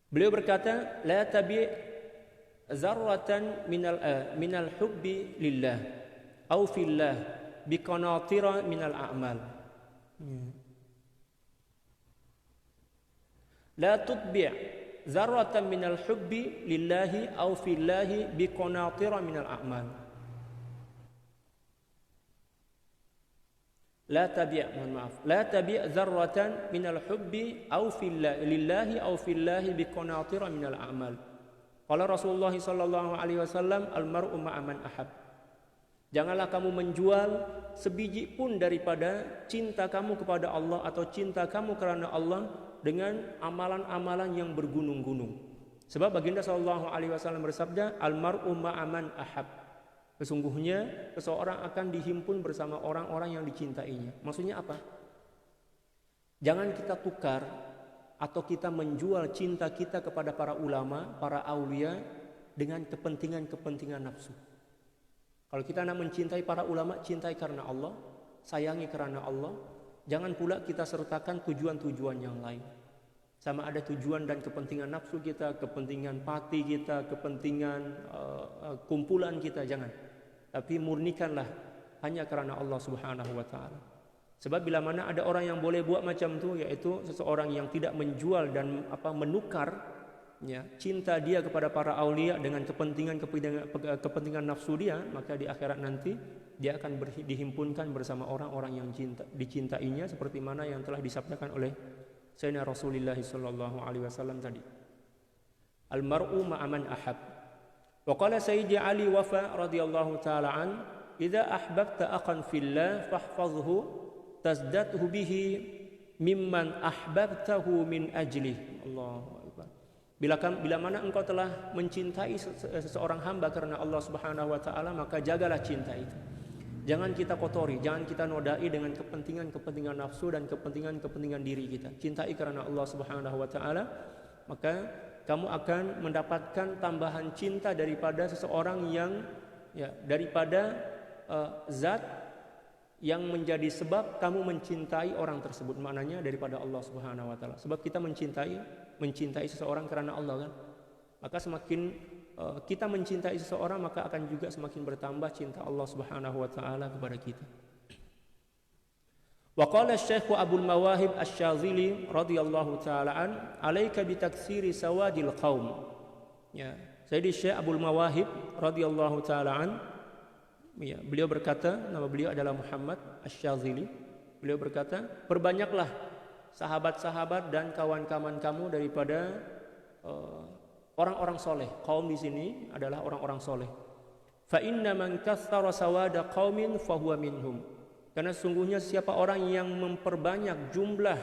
Beliau berkata, la tabi' zarratan minal hubbi lillah au fillah biqanatira minal a'mal. La tutbi' zarratan minal hubbi lillahi au fillahi biqanatira minal a'mal. La tabi' zarratan minal hubbi au lillahi au fillahi biqanatira minal a'mal. Qala Rasulullah sallallahu alaihi wasallam, al mar'u ma'a man ahab. Janganlah kamu menjual sebiji pun daripada cinta kamu kepada Allah atau cinta kamu kerana Allah dengan amalan-amalan yang bergunung-gunung. Sebab baginda sallallahu alaihi wasallam bersabda, al mar'u ma'a man ahab. Sesungguhnya seseorang akan dihimpun bersama orang-orang yang dicintainya. Maksudnya apa? Jangan kita tukar atau kita menjual cinta kita kepada para ulama, para aulia dengan kepentingan-kepentingan nafsu. Kalau kita nak mencintai para ulama, cintai karena Allah, sayangi karena Allah. Jangan pula kita sertakan tujuan-tujuan yang lain. Sama ada tujuan dan kepentingan nafsu kita, kepentingan pati kita, kepentingan kumpulan kita, jangan. Tapi murnikanlah hanya karena Allah Subhanahu wa taala. Sebab bila mana ada orang yang boleh buat macam tu, yaitu seseorang yang tidak menjual dan menukar, ya, cinta dia kepada para aulia dengan kepentingan nafsu dia, maka di akhirat nanti dia akan dihimpunkan bersama orang-orang yang dicintainya, seperti mana yang telah disabdakan oleh Sayyidina Rasulullah sallallahu alaihi wasallam tadi. Al mar'u ma'a man ahab. Wa qala Sayyidi Ali Wafa radhiyallahu taala an, "Idza ahbabta akhan fillah fahfazhu tazdadhu bihi mimman ahbabtahu min ajlih." Allahu akbar. Bila mana engkau telah mencintai seseorang hamba karena Allah Subhanahu wa taala, maka jagalah cinta itu. Jangan kita kotori, jangan kita nodai dengan kepentingan nafsu dan kepentingan diri kita. Cintai karena Allah Subhanahu wa taala, maka kamu akan mendapatkan tambahan cinta daripada seseorang yang, ya, daripada zat yang menjadi sebab kamu mencintai orang tersebut. Maknanya daripada Allah Subhanahu wa taala. Sebab kita mencintai seseorang karena Allah, kan? Maka semakin kita mencintai seseorang, maka akan juga semakin bertambah cinta Allah Subhanahu wa taala kepada kita. Wa qala Syekh Abdul Mawahib Asy-Syadzili radhiyallahu taala an, "Alaika bi taksiri sawadil qaum." Ya, Sayyidi Syekh Abdul Mawahib radhiyallahu taala an, ya, beliau berkata, nama beliau adalah Muhammad Asy-Syadzili. Beliau berkata, "Perbanyaklah sahabat-sahabat dan kawan-kawan kamu daripada orang-orang soleh." Kaum di sini adalah orang-orang soleh. Fa inna man katsara sawada qaumin fahuwa minhum. Karena sungguhnya siapa orang yang memperbanyak jumlah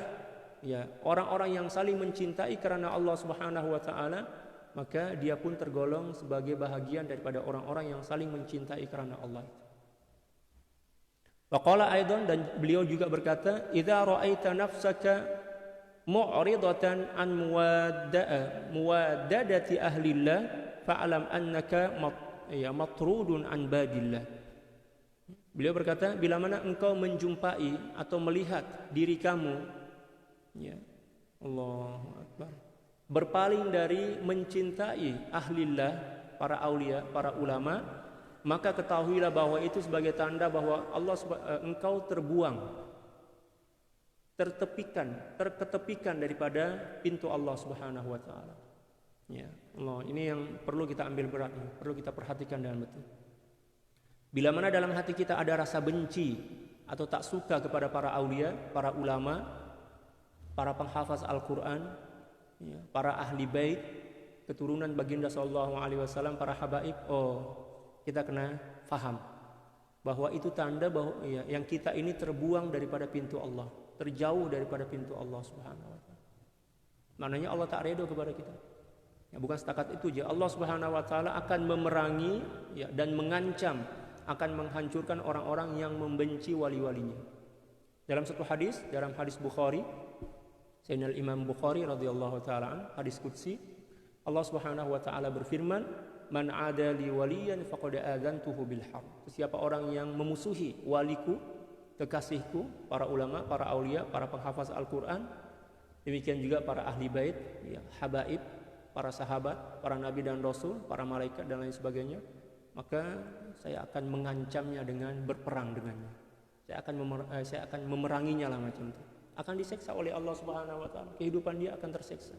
ya orang-orang yang saling mencintai karena Allah Subhanahu wa taala, maka dia pun tergolong sebagai bahagian daripada orang-orang yang saling mencintai karena Allah. Wa qala aidan, dan beliau juga berkata, idza ra'aita nafsaka mu'ridatan an muwaddadati ahlillah fa'lam annaka matrudun an babillah. Beliau berkata, bila mana engkau menjumpai atau melihat diri kamu, ya Allahu Akbar, berpaling dari mencintai ahlillah, para aulia, para ulama, maka ketahuilah bahwa itu sebagai tanda bahwa engkau terbuang, terketepikan daripada pintu Allah Subhanahu wa taala. Ya, Allah, ini yang perlu kita ambil berat, perlu kita perhatikan dengan betul. Bila mana dalam hati kita ada rasa benci atau tak suka kepada para aulia, para ulama, para penghafaz Al-Quran, ya, para ahli bait, keturunan baginda sallallahu alaihi wasallam, para habaib, kita kena faham bahwa itu tanda bahwa ya, yang kita ini terbuang daripada pintu Allah, terjauh daripada pintu Allah Subhanahu wa taala. Maknanya Allah tak ridho kepada kita. Ya, bukan setakat itu aja, Allah Subhanahu wa taala akan memerangi, ya, dan mengancam, akan menghancurkan orang-orang yang membenci wali-walinya. Dalam satu hadis, dalam hadis Bukhari, Sayyidina Imam Bukhari radhiyallahu taala, hadis qudsi, Allah Subhanahu wa taala berfirman, "Man 'ada li waliyan faqad adzantuhu bil harb." Siapa orang yang memusuhi waliku, kekasihku, para ulama, para aulia, para penghafaz Al-Qur'an, demikian juga para ahli bait, ya, habaib, para sahabat, para nabi dan rasul, para malaikat dan lain sebagainya, maka saya akan mengancamnya dengan berperang dengannya. Saya akan memeranginya lah, macam itu. Akan diseksa oleh Allah Subhanahu wa taala. Kehidupan dia akan terseksa.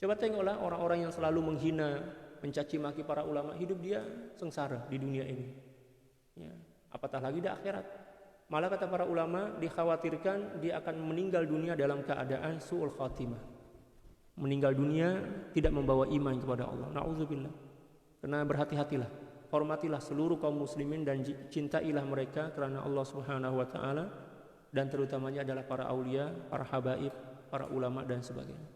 Coba tengoklah orang-orang yang selalu menghina, mencaci maki para ulama, hidup dia sengsara di dunia ini. Ya, apatah lagi di akhirat. Malah kata para ulama, dikhawatirkan dia akan meninggal dunia dalam keadaan su'ul khatimah. Meninggal dunia tidak membawa iman kepada Allah. Na'udzubillah. Karena berhati-hatilah. Hormatilah seluruh kaum muslimin dan cintailah mereka karena Allah Subhanahu wa taala, dan terutamanya adalah para aulia, para habaib, para ulama dan sebagainya.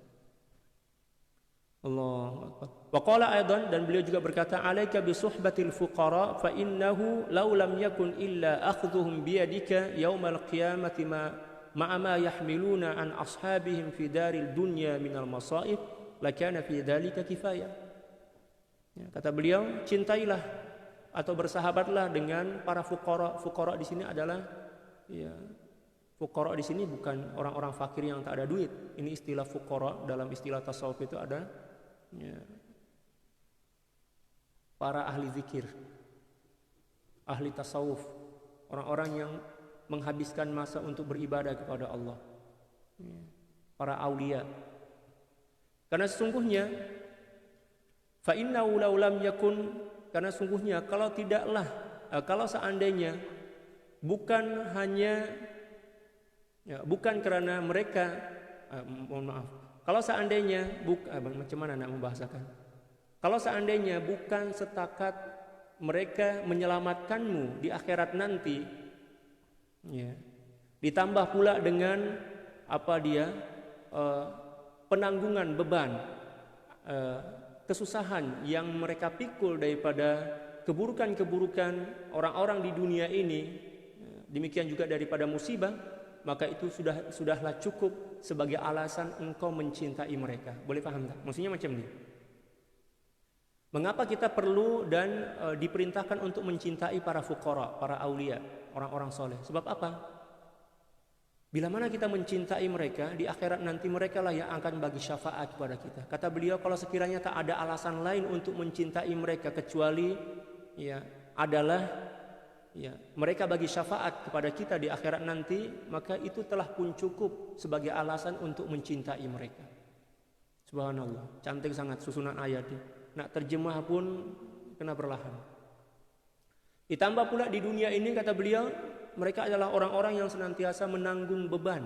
Allahu akbar. Wa qala aidan, dan beliau juga berkata, "Alaika bi suhbatil fuqara fa innahu law lam yakun illa akhdhuhum bi yadika yaumal qiyamati ma'a ma yahmiluna an ashabihim fi daril dunya minal masaib lakana fi dzalika kifayah." Ya, kata beliau, cintailah atau bersahabatlah dengan para fuqara. Fuqara di sini adalah, ya, fuqara di sini bukan orang-orang fakir yang tak ada duit. Ini istilah fuqara dalam istilah tasawuf itu ada, ya, para ahli zikir, ahli tasawuf, orang-orang yang menghabiskan masa untuk beribadah kepada Allah, ya, para aulia. Karena sesungguhnya fa innahu law lam yakun, karena sungguhnya kalau seandainya bukan hanya, ya, bukan karena mereka, mohon maaf, kalau seandainya macam mana nak membahasakan, kalau seandainya bukan setakat mereka menyelamatkanmu di akhirat nanti, ya, ditambah pula dengan penanggungan beban, kesusahan yang mereka pikul daripada keburukan-keburukan orang-orang di dunia ini, demikian juga daripada musibah, maka itu sudahlah cukup sebagai alasan engkau mencintai mereka. Boleh paham tak? Maksudnya macam ni. Mengapa kita perlu dan diperintahkan untuk mencintai para fuqara, para aulia, orang-orang soleh? Sebab apa? Bila mana kita mencintai mereka, di akhirat nanti mereka lah yang akan bagi syafaat kepada kita. Kata beliau, kalau sekiranya tak ada alasan lain untuk mencintai mereka kecuali, ya, adalah, ya, mereka bagi syafaat kepada kita di akhirat nanti, maka itu telah pun cukup sebagai alasan untuk mencintai mereka. Subhanallah, cantik sangat susunan ayatnya. Nak terjemah pun kena perlahan. Ditambah pula di dunia ini, kata beliau, mereka adalah orang-orang yang senantiasa menanggung beban,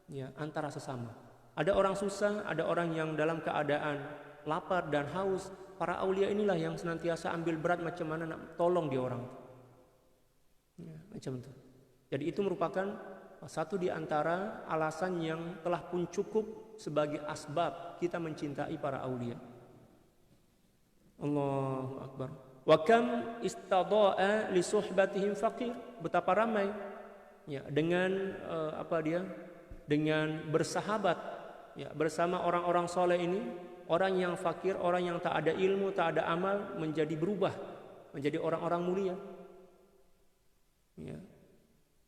ya, antara sesama. Ada orang susah, ada orang yang dalam keadaan lapar dan haus. Para aulia inilah yang senantiasa ambil berat macam mana nak tolong dia orang, ya, macam itu. Jadi itu merupakan Satu di antara alasan yang telah pun cukup sebagai asbab kita mencintai para aulia. Allahu Akbar. Wa kam istada'a li suhbatihim faqir. Betapa ramai ya dengan dengan bersahabat ya bersama orang-orang soleh ini, orang yang fakir, orang yang tak ada ilmu, tak ada amal menjadi berubah menjadi orang-orang mulia. Ya.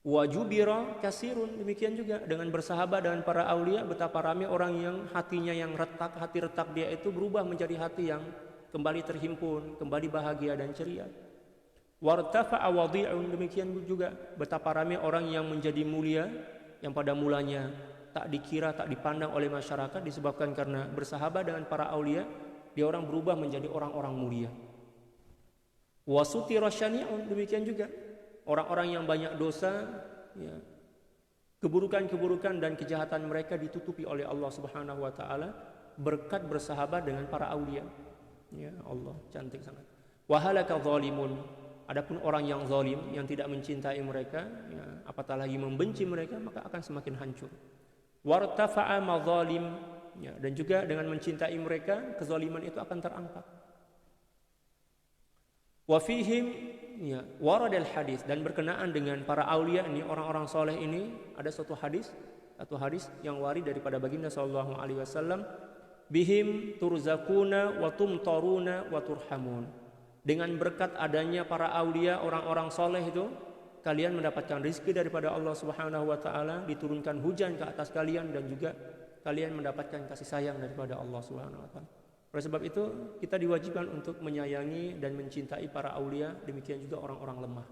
Wajubira kasirun, demikian juga dengan bersahabat dengan para aulia, betapa ramai orang yang hatinya yang retak, hati retak dia itu berubah menjadi hati yang kembali terhimpun, kembali bahagia dan ceria. Wartafa'a wadi'un, demikian juga betapa ramai orang yang menjadi mulia yang pada mulanya tak dikira, tak dipandang oleh masyarakat disebabkan karena bersahabat dengan para aulia, dia orang berubah menjadi orang-orang mulia. Wasutira syani'un, demikian juga orang-orang yang banyak dosa ya, keburukan-keburukan dan kejahatan mereka ditutupi oleh Allah Subhanahu wa taala berkat bersahabat dengan para aulia. Ya Allah, cantik sangat. Wa halaka zalimun, adapun orang yang zalim yang tidak mencintai mereka ya, apatah lagi membenci mereka, maka akan semakin hancur. Wartafa'a madzalim ya, dan juga dengan mencintai mereka kezaliman itu akan terangkat. Wa fihim ya, waradal hadis, dan berkenaan dengan para aulia ini, orang-orang soleh ini, ada satu hadis yang warid daripada baginda sallallahu alaihi wasallam, bihim turzakuna wa tumtaruna wa turhamun. Dengan berkat adanya para aulia, orang-orang soleh itu, kalian mendapatkan rezeki daripada Allah Subhanahu wa taala, diturunkan hujan ke atas kalian, dan juga kalian mendapatkan kasih sayang daripada Allah Subhanahu wa taala. Oleh sebab itu kita diwajibkan untuk menyayangi dan mencintai para aulia, demikian juga orang-orang lemah.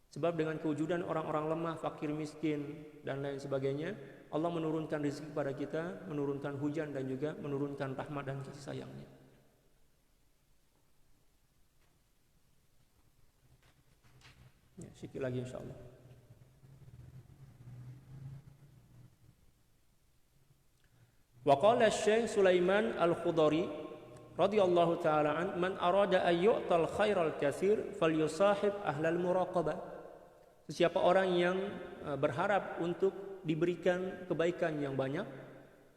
Sebab dengan kewujudan orang-orang lemah, fakir, miskin dan lain sebagainya, Allah menurunkan rezeki kepada kita, menurunkan hujan dan juga menurunkan rahmat dan kasih sayangnya. Ya, sikit lagi insyaallah. Wa qala Syekh Sulaiman Al-Khudari radhiyallahu taala an, man arada ay yu'tal khairal katsir falyusahib ahlal muraqabah. Siapa orang yang berharap untuk diberikan kebaikan yang banyak,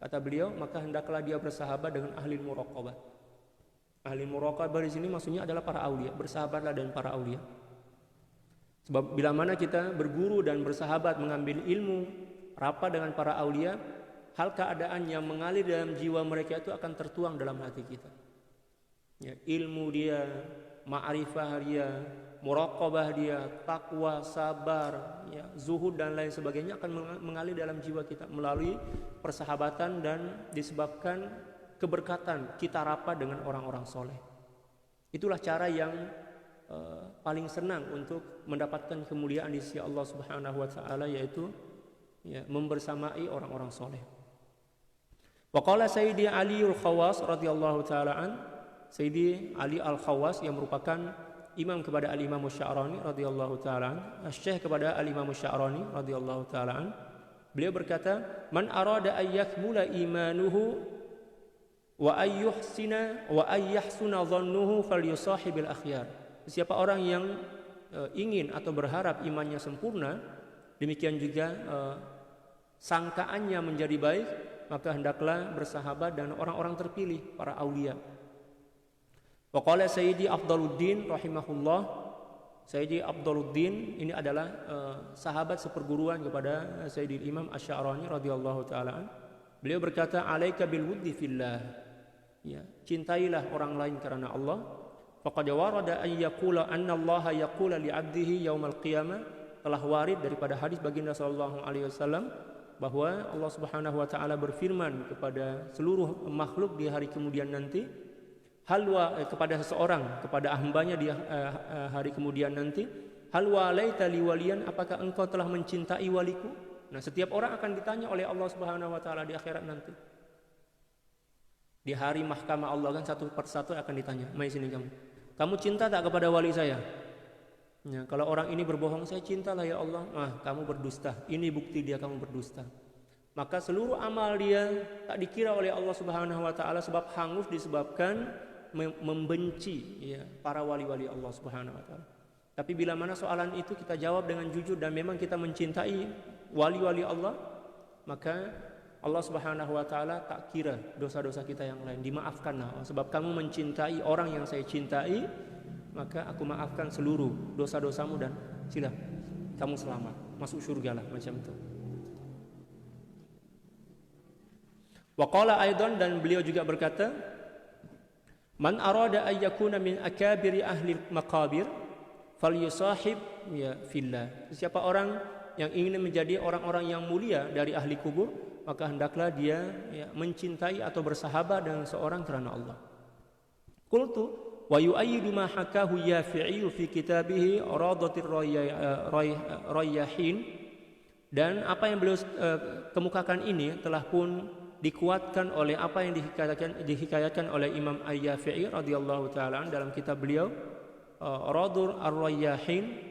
kata beliau, maka hendaklah dia bersahabat dengan ahli muraqabah. Ahli muraqabah di sini maksudnya adalah para aulia, bersahabatlah dengan para aulia. Sebab bila mana kita berguru dan bersahabat mengambil ilmu, rapat dengan para aulia, hal keadaan yang mengalir dalam jiwa mereka itu akan tertuang dalam hati kita. Ya, ilmu dia, ma'rifah dia, muraqabah dia, takwa, sabar, ya, zuhud dan lain sebagainya akan mengalir dalam jiwa kita melalui persahabatan dan disebabkan keberkatan kita rapat dengan orang-orang soleh. Itulah cara yang paling senang untuk mendapatkan kemuliaan di sisi Allah Subhanahu wa taala, yaitu ya, membersamai orang-orang soleh. Wa qala Sayyidi Ali Al-Khawas radhiyallahu taala an, Sayyidi Ali Al-Khawas yang merupakan imam kepada Al-Imam Sya'rani radhiyallahu taala an, Syekh kepada Al-Imam Sya'rani radhiyallahu taala an, beliau berkata, man arada ay yakmula imanuhu wa ay yuhsina wa ay yahsuna dhannuhu falyusahibil akhyar. Siapa orang yang ingin atau berharap imannya sempurna, demikian juga sangkaannya menjadi baik, maka hendaklah bersahabat dengan orang-orang terpilih, para aulia. Wa qala Sayyidi Afdaluddin rahimahullah, Sayyidi Afdaluddin ini adalah sahabat seperguruan kepada Sayyidi Imam Asy-Sya'rani radhiyallahu taala. Beliau berkata, alaika bil wuddi fillah. Ya, cintailah orang lain karena Allah. Faqad warada an yaqula anna Allah yaqula li 'abdihi yaumal qiyamah. Telah warid daripada hadis baginda sallallahu alaihi wasallam bahwa Allah Subhanahu wa taala berfirman kepada seluruh makhluk di hari kemudian nanti, kepada seseorang, kepada hambanya di hari kemudian nanti, hal walaita li waliyan, apakah engkau telah mencintai waliku? Nah, setiap orang akan ditanya oleh Allah Subhanahu wa taala di akhirat nanti. Di hari mahkamah Allah kan satu persatu akan ditanya, "Mai sini kamu. Kamu cinta tak kepada wali saya?" Ya, kalau orang ini berbohong, saya cintalah ya Allah. Kamu berdusta. Ini bukti dia kamu berdusta. Maka seluruh amal dia tak dikira oleh Allah Subhanahu wa taala, sebab hangus disebabkan membenci ya, para wali-wali Allah Subhanahu wa taala. Tapi bila mana soalan itu kita jawab dengan jujur dan memang kita mencintai wali-wali Allah, maka Allah Subhanahu wa taala tak kira dosa-dosa kita yang lain, dimaafkanlah. Sebab kamu mencintai orang yang saya cintai, maka aku maafkan seluruh dosa-dosamu dan sila kamu selamat, masuk surga lah, macam itu. Wa qala aidan, dan beliau juga berkata, man arada ay yakuna min akabiri ahli maqabir falyusahib ya fillah. Siapa orang yang ingin menjadi orang-orang yang mulia dari ahli kubur, maka hendaklah dia mencintai atau bersahabat dengan seorang kerana Allah. Qultu wa yu'ayyidu ma hakahu Yafi'i fi kitabih Radatir Rayyahin, dan apa yang beliau kemukakan ini telah pun dikuatkan oleh apa yang dihikayatkan oleh Imam Ay-Yafi'i radhiyallahu taala dalam kitab beliau Radur Ar-Rayyahin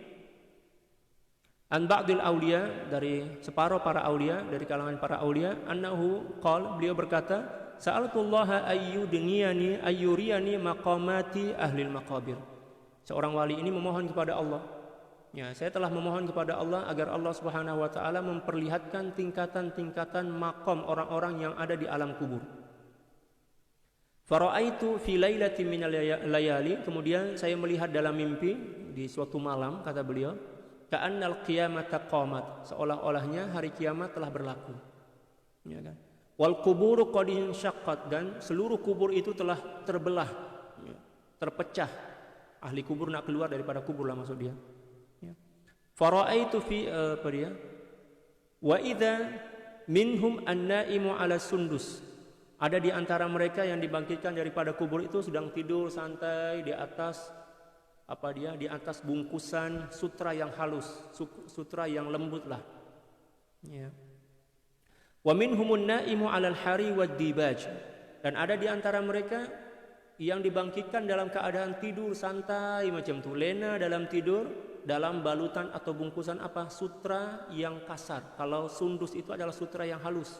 an ba'dil awliya, dari separuh para awliya, dari kalangan para awliya, annahu qala, beliau berkata, sa'altullaha ayyudniyani ayyuriyani maqamati ahlil maqabir. Seorang wali ini memohon kepada Allah, ya, saya telah memohon kepada Allah agar Allah Subhanahu wa taala memperlihatkan tingkatan-tingkatan maqam orang-orang yang ada di alam kubur. Fara'aitu fi lailatin minal layali, kemudian saya melihat dalam mimpi di suatu malam, kata beliau, ka'annal qiyamata qamat, seolah-olahnya hari kiamat telah berlaku, ya kan? Wal quburu qad insyaqqat, dan seluruh kubur itu telah terbelah, ya, terpecah. Ahli kubur nak keluar daripada kubur lah, maksud dia. Ya. Fara'aitu fi wa idza minhum an-naimu 'ala sundus, ada di antara mereka yang dibangkitkan daripada kubur itu sedang tidur santai di atas di atas bungkusan sutra yang halus, sutra yang lembut lah, ya. Wa minhumun naimu 'alal hari wad dibaj, dan ada di antara mereka yang dibangkitkan dalam keadaan tidur santai macam tu, lena dalam tidur dalam balutan atau bungkusan sutra yang kasar. Kalau sundus itu adalah sutra yang halus.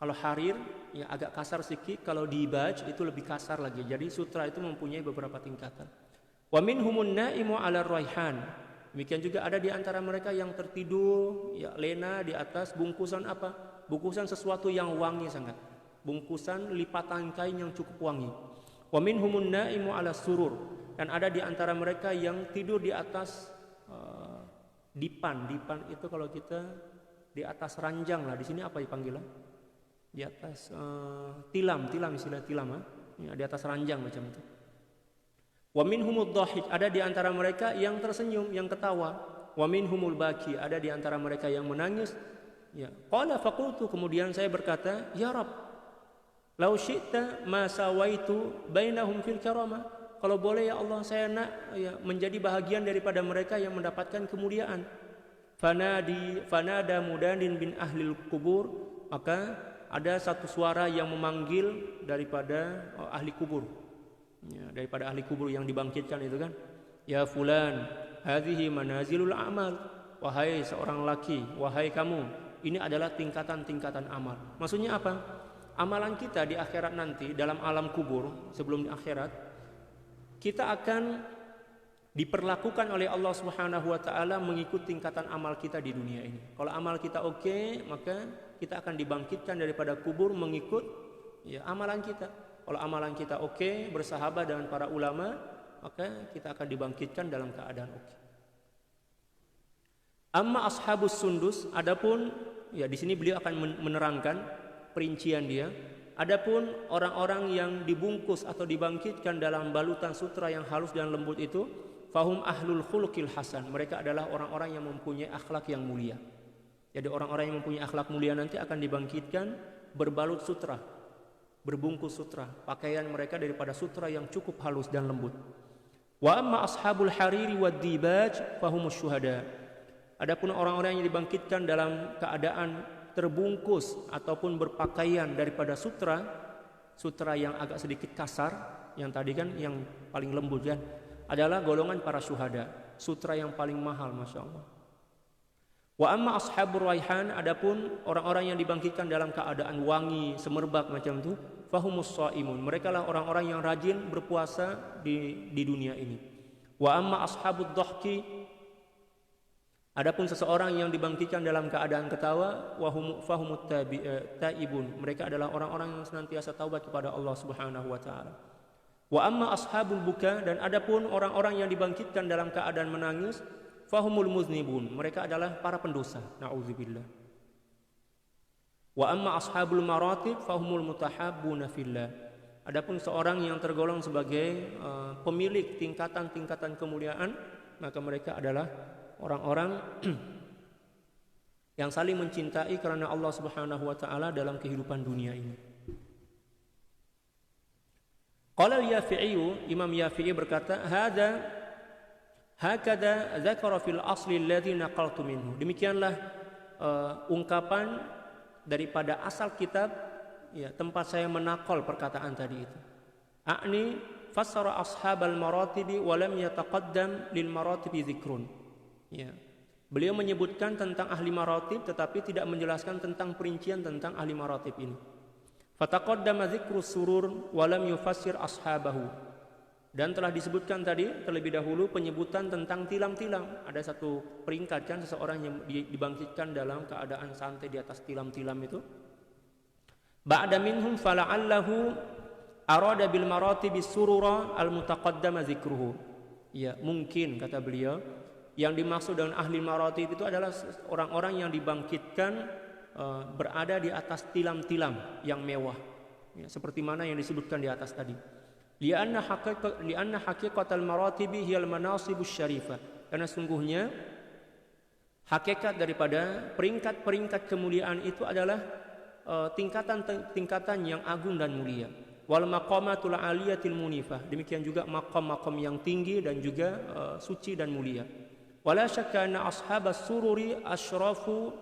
Kalau harir ya agak kasar sedikit, kalau dibaj itu lebih kasar lagi. Jadi sutra itu mempunyai beberapa tingkatan. Wa minhumun naimu 'ala raihan, demikian juga ada di antara mereka yang tertidur ya lena di atas bungkusan bungkusan sesuatu yang wangi sangat, bungkusan lipatan kain yang cukup wangi. Wa minhumun naimu 'ala surur, dan ada di antara mereka yang tidur di atas dipan itu kalau kita di atas ranjang lah, di sini apa panggilan? Di atas tilam istilah tilam, ya, di atas ranjang macam itu. Wa minhumud dhahik, ada di antara mereka yang tersenyum, yang ketawa. Wa minhumul baki, ada di antara mereka yang menangis. Ya, qala faqultu, kemudian saya berkata, ya Rabb, lau syi'ta ma sawaitu bainahum fil karamah. Kalau boleh ya Allah, saya nak menjadi bahagian daripada mereka yang mendapatkan kemuliaan. Fanada mudanin bin ahlil kubur, maka ada satu suara yang memanggil daripada ahli kubur, ya, daripada ahli kubur yang dibangkitkan itu kan, ya fulan, hadhihi manazilul amal, wahai seorang laki, wahai kamu, ini adalah tingkatan-tingkatan amal. Maksudnya apa? Amalan kita di akhirat nanti, dalam alam kubur sebelum di akhirat, kita akan diperlakukan oleh Allah Subhanahu wa taala mengikut tingkatan amal kita di dunia ini. Kalau amal kita oke, maka kita akan dibangkitkan daripada kubur mengikut ya amalan kita. Kalau amalan kita oke, bersahabat dengan para ulama, maka kita akan dibangkitkan dalam keadaan oke. Amma ashabus sundus, adapun ya di sini beliau akan menerangkan perincian dia. Adapun orang-orang yang dibungkus atau dibangkitkan dalam balutan sutra yang halus dan lembut itu, fahum ahlul khuluqil hasan, mereka adalah orang-orang yang mempunyai akhlak yang mulia. Jadi orang-orang yang mempunyai akhlak mulia nanti akan dibangkitkan berbalut sutra, berbungkus sutra, pakaian mereka daripada sutra yang cukup halus dan lembut. Wa amma ashabul hariri wad dibaj fahumus syuhada. Adapun orang-orang yang dibangkitkan dalam keadaan terbungkus ataupun berpakaian daripada sutra yang agak sedikit kasar, yang tadi kan yang paling lembut kan, adalah golongan para syuhada, sutra yang paling mahal, masya Allah. Wa amma ashabur raihan, adapun orang-orang yang dibangkitkan dalam keadaan wangi, semerbak macam itu, fahumus shaimun, mereka lah orang-orang yang rajin berpuasa di dunia ini. Wa amma ashabud dhahki Adapun seseorang yang dibangkitkan dalam keadaan ketawa, fahumut taibun. Mereka adalah orang-orang yang senantiasa taubat kepada Allah Subhanahu wa taala. Wa amma ashabul buka, dan adapun orang-orang yang dibangkitkan dalam keadaan menangis, fahumul muznibun. Mereka adalah para pendosa. Nauzubillah. Wa amma ashabul maratib fahumul mutahabbuna fillah. Adapun seorang yang tergolong sebagai pemilik tingkatan-tingkatan kemuliaan, maka mereka adalah orang-orang yang saling mencintai karena Allah Subhanahu wa taala dalam kehidupan dunia ini. Qala al-Yafi'i, Imam Yafi'i berkata, hakada dzakara fil asli alladhi naqaltu minhu. Demikianlah ungkapan daripada asal kitab, ya, tempat saya menakal perkataan tadi itu. A'ni fassara ashabal maratibi wa lam yataqaddam lil maratibi dzikrun. Ya. Beliau menyebutkan tentang ahli maratib tetapi tidak menjelaskan tentang perincian tentang ahli maratib ini. Fataqaddama dzikrus surur wa lam yufassir ashabahu. Dan telah disebutkan tadi terlebih dahulu penyebutan tentang tilam-tilam. Ada satu peringkat kan, seseorang yang dibangkitkan dalam keadaan santai di atas tilam-tilam itu. Ba'da minhum fala'allahu arada bil maratibis surura al mutaqaddama dzikruhu. Ya, mungkin kata beliau yang dimaksud dengan ahli maratib itu adalah orang-orang yang dibangkitkan berada di atas tilam-tilam yang mewah, ya, seperti mana yang disebutkan di atas tadi. Lianna haqiqatal maratibi hiyal manasibus syarifah. Karena sungguhnya hakikat daripada peringkat-peringkat kemuliaan itu adalah tingkatan-tingkatan yang agung dan mulia. Wal maqamatul aliyatil munifah. Demikian juga maqam-maqam yang tinggi dan juga suci dan mulia. Wala syakka anna ashabas sururi asyrafu,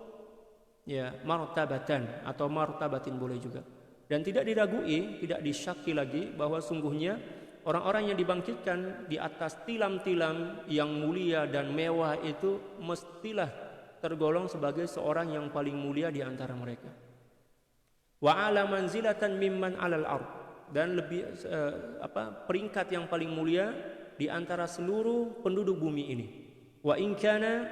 ya, martabatan atau martabatin boleh juga. Dan tidak diragui, tidak disyaki lagi bahwa sungguhnya orang-orang yang dibangkitkan di atas tilam-tilam yang mulia dan mewah itu mestilah tergolong sebagai seorang yang paling mulia di antara mereka. Wa ala manzilatan mimman alal ard, dan lebih peringkat yang paling mulia di antara seluruh penduduk bumi ini. Wa in kana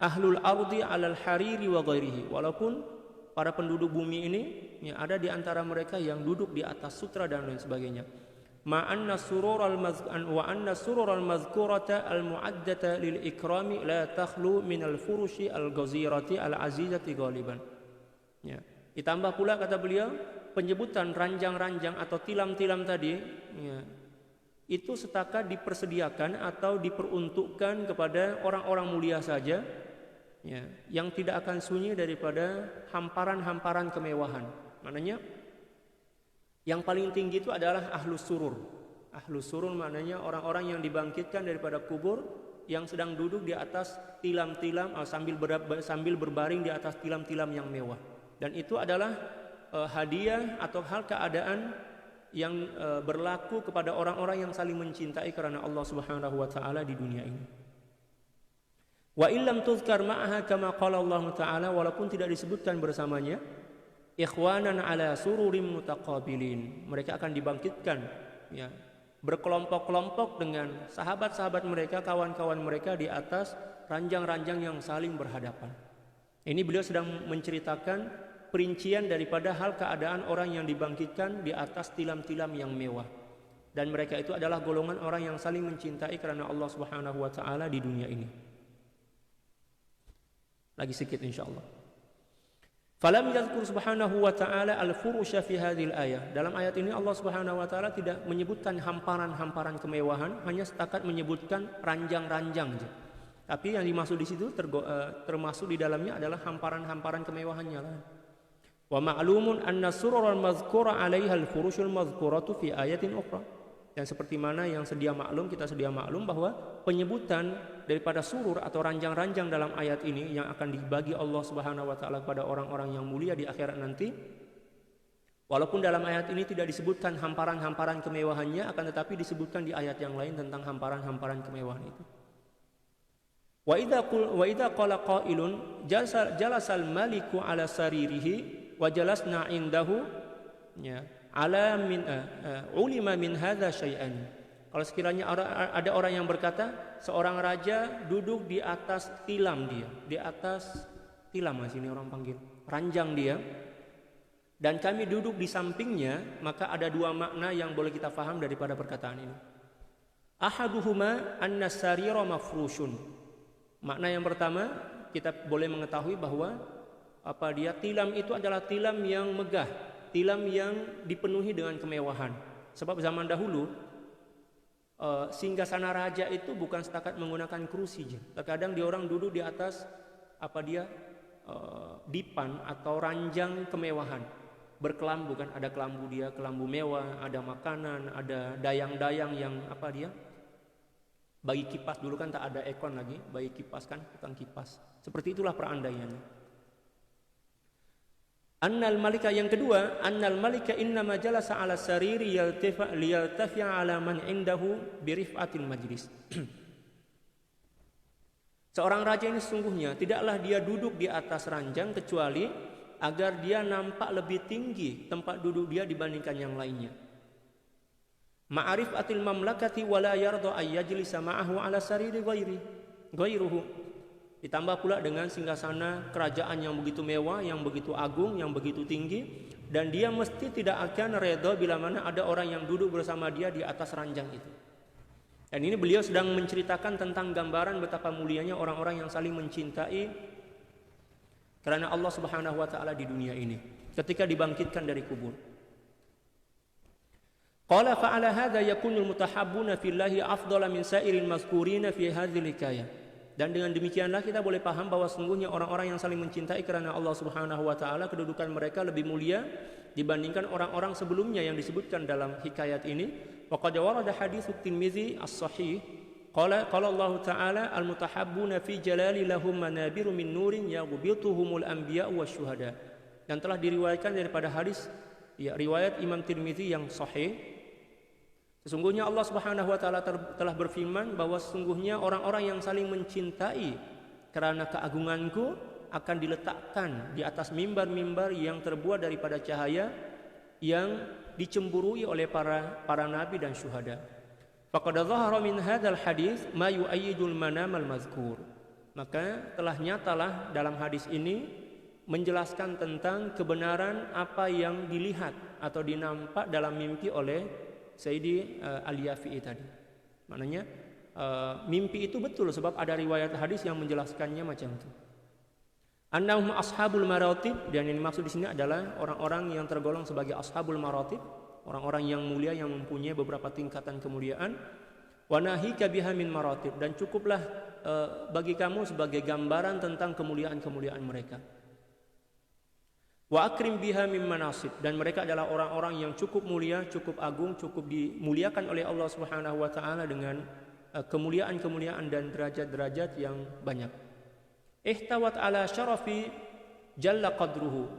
ahlul ardi alal hariri wa ghairihi, walaupun para penduduk bumi ini, ya, ada di antara mereka yang duduk di atas sutra dan lain sebagainya. Ma anna surur al mazkurata al muaddata lil ikrami la takhlu min al furushi al ghazirati al azizati ghaliban. Ya. Ditambah pula kata beliau, penyebutan ranjang-ranjang atau tilam-tilam tadi, ya, itu setakat dipersediakan atau diperuntukkan kepada orang-orang mulia saja, ya, yang tidak akan sunyi daripada hamparan-hamparan kemewahan. Maknanya yang paling tinggi itu adalah ahlus surur. Ahlus surur maknanya orang-orang yang dibangkitkan daripada kubur, yang sedang duduk di atas tilam-tilam sambil berbaring di atas tilam-tilam yang mewah. Dan itu adalah hadiah atau hal keadaan yang berlaku kepada orang-orang yang saling mencintai karena Allah Subhanahu wa taala di dunia ini. Wa illam tuzkar ma'aha kama qala Allah taala, walaupun tidak disebutkan bersamanya, ikhwanan ala sururim mutaqabilin. Mereka akan dibangkitkan, ya, berkelompok-kelompok dengan sahabat-sahabat mereka, kawan-kawan mereka di atas ranjang-ranjang yang saling berhadapan. Ini beliau sedang menceritakan perincian daripada hal keadaan orang yang dibangkitkan di atas tilam-tilam yang mewah. Dan mereka itu adalah golongan orang yang saling mencintai karena Allah Subhanahu wa taala di dunia ini. Lagi sedikit insyaallah. Falam yadhkur subhanahu wa ta'ala al-furusha fi hadhil ayah. Dalam ayat ini Allah Subhanahu wa taala tidak menyebutkan hamparan-hamparan kemewahan, hanya setakat menyebutkan ranjang-ranjang saja. Tapi yang dimaksud di situ termasuk di dalamnya adalah hamparan-hamparan kemewahannya lah. Wa ma'lumun anna surur al-mazkura 'alaiha al-furushul mazkuratu fi ayatin ukhra. Dan seperti mana yang kita sedia maklum bahwa penyebutan daripada surur atau ranjang-ranjang dalam ayat ini yang akan dibagi Allah Subhanahu wa taala kepada orang-orang yang mulia di akhirat nanti, walaupun dalam ayat ini tidak disebutkan hamparan-hamparan kemewahannya, akan tetapi disebutkan di ayat yang lain tentang hamparan-hamparan kemewahan itu. Wa idza qala qailun jalasal maliku ala saririhi wa jalasna indahu, ya, ala min ulima min hadza syai'an. Kalau sekiranya ada orang yang berkata seorang raja duduk di atas tilam dia, di atas tilam sini orang panggil, ranjang dia, dan kami duduk di sampingnya, maka ada dua makna yang boleh kita paham daripada perkataan ini. Ahaduhuma anna sarira mafrushun. Makna yang pertama, kita boleh mengetahui bahwa tilam itu adalah tilam yang megah, tilam yang dipenuhi dengan kemewahan. Sebab zaman dahulu singgasana raja itu bukan setakat menggunakan kursi, terkadang dia orang duduk di atas dipan atau ranjang kemewahan, berkelambu kan, ada kelambu dia, kelambu mewah, ada makanan, ada dayang-dayang yang bagi kipas, dulu kan tak ada aircon lagi, bagi kipas kan, tukang kipas. Seperti itulah perandaiannya. Annal malika, yang kedua, annal malika innama jalasa ala sariri liyaltafi'a ala man indahu birif'atil majlis. Seorang raja ini sesungguhnya tidaklah dia duduk di atas ranjang kecuali agar dia nampak lebih tinggi tempat duduk dia dibandingkan yang lainnya. Ma'arifatil mamlakati wala yarda ay yajlisa ma'ahu ala sariri ghairuhu. Ditambah pula dengan singgasana kerajaan yang begitu mewah, yang begitu agung, yang begitu tinggi, dan dia mesti tidak akan redha bila mana ada orang yang duduk bersama dia di atas ranjang itu. Dan ini beliau sedang menceritakan tentang gambaran betapa mulianya orang-orang yang saling mencintai karena Allah Subhanahu wa taala di dunia ini ketika dibangkitkan dari kubur. Qala fa'ala hadza yakunul mutahabbuna fillahi afdala min sa'iril mazkurina fi hadhil hikayah. Dan dengan demikianlah kita boleh paham bahwa sungguhnya orang-orang yang saling mencintai karena Allah Subhanahu wa taala kedudukan mereka lebih mulia dibandingkan orang-orang sebelumnya yang disebutkan dalam hikayat ini. Wa qad warada hadits Tirmizi as-sahih qala Allah taala al-mutahabbuna fi jalali lahum manabiru min nurin yaghbituhumul anbiya wasyuhada. Dan telah diriwayatkan daripada hadis riwayat Imam Tirmizi yang sahih. Sesungguhnya Allah Subhanahu wa taala telah berfirman bahwa sesungguhnya orang-orang yang saling mencintai karena keagunganku akan diletakkan di atas mimbar-mimbar yang terbuat daripada cahaya yang dicemburui oleh para nabi dan syuhada. Faqad dhahara min hadzal hadis ma yu'ayyidul manam al-mazkur. Maka telah nyatalah dalam hadis ini menjelaskan tentang kebenaran apa yang dilihat atau dinampak dalam mimpi oleh Sayyidi Al-Yafi'i tadi. Maknanya mimpi itu betul sebab ada riwayat hadis yang menjelaskannya macam itu. Annahum ashabul maratib, dan yang dimaksud di sini adalah orang-orang yang tergolong sebagai ashabul maratib, orang-orang yang mulia yang mempunyai beberapa tingkatan kemuliaan. Wa nahika biha min maratib, dan cukuplah bagi kamu sebagai gambaran tentang kemuliaan-kemuliaan mereka. Wa akrim biha mim manasib, dan mereka adalah orang-orang yang cukup mulia, cukup agung, cukup dimuliakan oleh Allah Subhanahu wa taala dengan kemuliaan-kemuliaan dan derajat-derajat yang banyak. Ihtawat ala syarafi jalla qadruhu,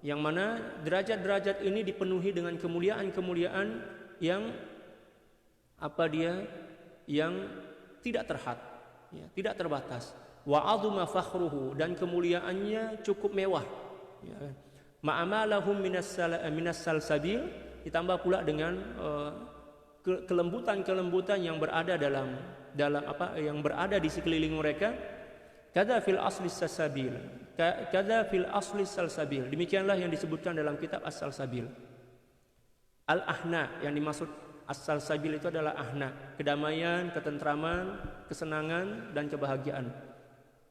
yang mana derajat-derajat ini dipenuhi dengan kemuliaan-kemuliaan yang yang tidak terhad, tidak terbatas. Wa azuma fakhruhu, dan kemuliaannya cukup mewah. Ma'amalahum minas salsabil, ditambah pula dengan kelembutan-kelembutan yang berada yang berada di sekeliling mereka. Kadza fil asli salsabil, kadza fil asli salsabil. Demikianlah yang disebutkan dalam kitab As-Salsabil. Al-ahna, yang dimaksud As-Salsabil itu adalah ahna, kedamaian, ketentraman, kesenangan dan kebahagiaan.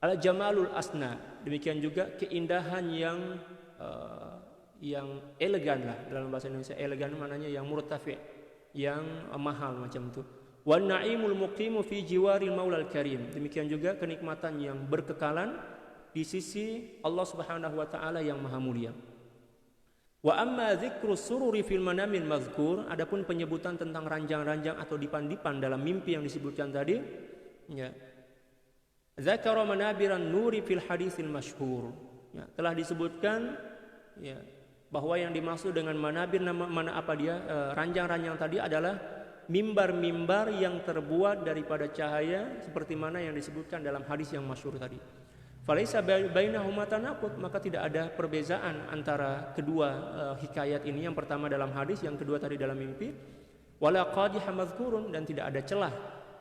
Al-jamalul asna, demikian juga keindahan yang elegan lah, dalam bahasa Indonesia elegan maknanya yang murtafi, yang mahal macam itu. Wan naimul muqimu fi jiwaril maulal karim, demikian juga kenikmatan yang berkekalan di sisi Allah Subhanahu wa taala yang maha mulia. Wa amma dzikru sururi fil manamil mazkur, adapun penyebutan tentang ranjang-ranjang atau dipan-dipan dalam mimpi yang disebutkan tadi, zakara manabiran nuri fil hadisil masyhur, telah disebutkan bahwa yang dimaksud dengan manabir ranjang-ranjang tadi adalah mimbar-mimbar yang terbuat daripada cahaya seperti mana yang disebutkan dalam hadis yang masyhur tadi. Falaisa bainahuma tanaqud, maka tidak ada perbezaan antara kedua hikayat ini, yang pertama dalam hadis, yang kedua tadi dalam mimpi. Wala qadiha madhkurun, dan tidak ada celah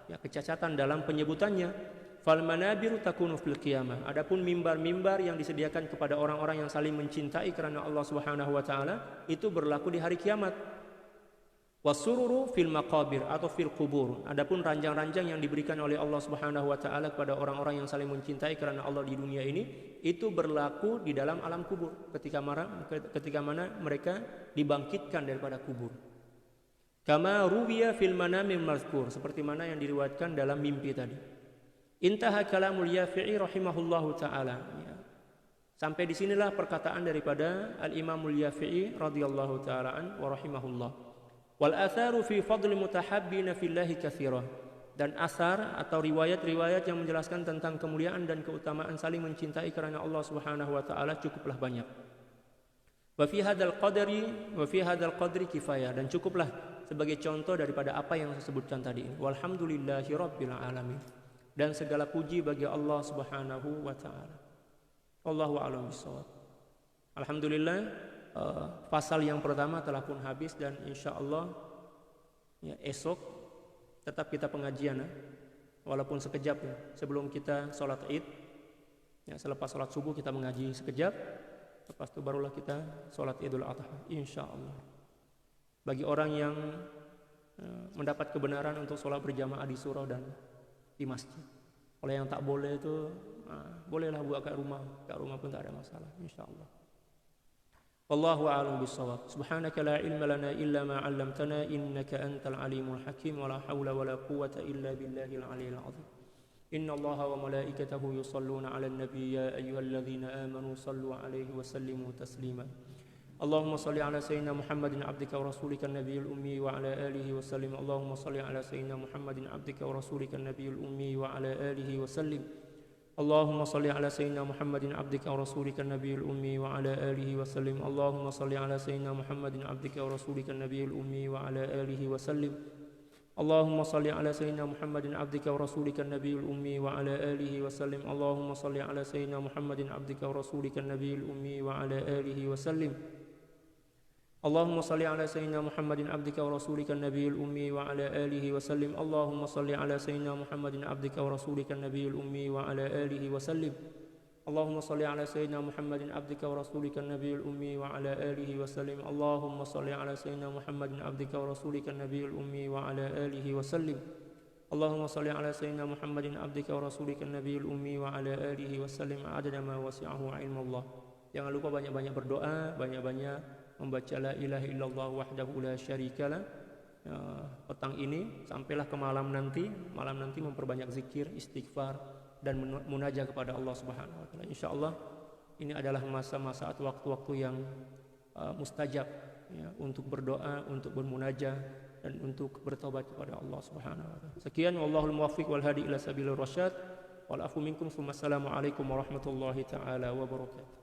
ya kecacatan dalam penyebutannya. Fal manabiru takunu fil qiyamah. Adapun mimbar-mimbar yang disediakan kepada orang-orang yang saling mencintai karena Allah Subhanahu wa taala itu berlaku di hari kiamat. Wasururu fil maqabir atau fil kubur. Adapun ranjang-ranjang yang diberikan oleh Allah Subhanahu wa taala kepada orang-orang yang saling mencintai karena Allah di dunia ini itu berlaku di dalam alam kubur ketika mana mereka dibangkitkan daripada kubur. Kama ruwiya fil manamil mazkur, seperti mana yang diriwayatkan dalam mimpi tadi. Intaha kalamul Yafi'i rahimahullahu taala. Ya. Sampai di sinilah perkataan daripada Al-Imamul Yafi'i radhiyallahu taala an wa rahimahullah. Wal atharu fi fadli mutahabbina fillahi katsirah. Dan asar atau riwayat-riwayat yang menjelaskan tentang kemuliaan dan keutamaan saling mencintai karena Allah Subhanahu wa taala cukuplah banyak. Wa fi hadzal qadri kifayah, dan cukuplah sebagai contoh daripada apa yang saya sebutkan tadi ini. Walhamdulillahi rabbil alamin. Dan segala puji bagi Allah Subhanahu wa taala. Wallahu a'lam bishawab. Alhamdulillah, pasal yang pertama telah pun habis, dan insyaallah ya, esok tetap kita pengajian walaupun sekejap ya, sebelum kita sholat Id ya, selepas sholat subuh kita mengaji sekejap, lepas itu barulah kita sholat Idul Adha insyaallah. Bagi orang yang mendapat kebenaran untuk sholat berjamaah di surau dan di masjid. Oleh yang tak boleh itu bolehlah buat kat rumah pun tak ada masalah insyaallah. Wallahu a'lam bishawab. Subhanaka la ilma lana illa ma 'allamtana innaka antal alimul hakim wa la haula wa la quwwata illa billahil aliyyil azim. Inna Allaha wa malaikatahu yusalluna 'alan nabiy ya ayyuhalladzina amanu sallu 'alaihi wa sallimu taslima. Allahumma salli ala sayyidina Muhammadin abdika wa rasulika nabiyil ummi wa ala alihi wa sallim. Allahumma salli ala sayyidina Muhammadin abdika wa rasulika nabiyil ummi wa ala alihi wa sallim. Allahumma salli ala sayyidina Muhammadin abdika wa rasulika nabiyil ummi wa ala alihi wa sallim. Allahumma salli ala sayyidina Muhammadin abdika wa rasulika nabiyil ummi wa ala alihi wa sallim. Allahumma salli ala sayyidina Muhammadin abdika wa rasulika nabiyil ummi wa ala alihi wa sallim. Allahumma salli ala sayyidina Muhammadin abdika wa rasulika nabiyil ummi wa ala alihi wa sallim. Allahumma salli ala sayyidina Muhammadin abdika wa rasulika nabiyil ummi wa ala alihi wa sallim. Allahumma salli ala sayyidina Muhammadin abdika wa rasulika nabiyil ummi wa ala alihi wa sallim. Allahumma salli ala sayyidina Muhammadin abdika wa rasulika nabiyil ummi wa ala alihi wa sallim. Allahumma salli ala sayyidina Muhammadin abdika wa rasulika nabiyil ummi wa ala alihi wa sallim. Allahumma salli ala sayyidina Muhammadin abdika wa rasulika nabiyil ummi wa ala alihi wa sallim adada ma wasi'ahu ilmullah. Jangan lupa banyak-banyak berdoa, banyak-banyak membaca la ilaha illallah wahdahu la syarikalah petang ini sampailah ke malam nanti memperbanyak zikir, istighfar dan munajah kepada Allah Subhanahu wa taala. Insyaallah ini adalah masa-masa atau waktu-waktu yang mustajab ya, untuk berdoa, untuk bermunajah dan untuk bertobat kepada Allah Subhanahu wa taala. Sekian, wallahul muwaffiq wal hadi ila sabilir rasyad. Wal afu minkum. Assalamu alaikum warahmatullahi taala wabarakatuh.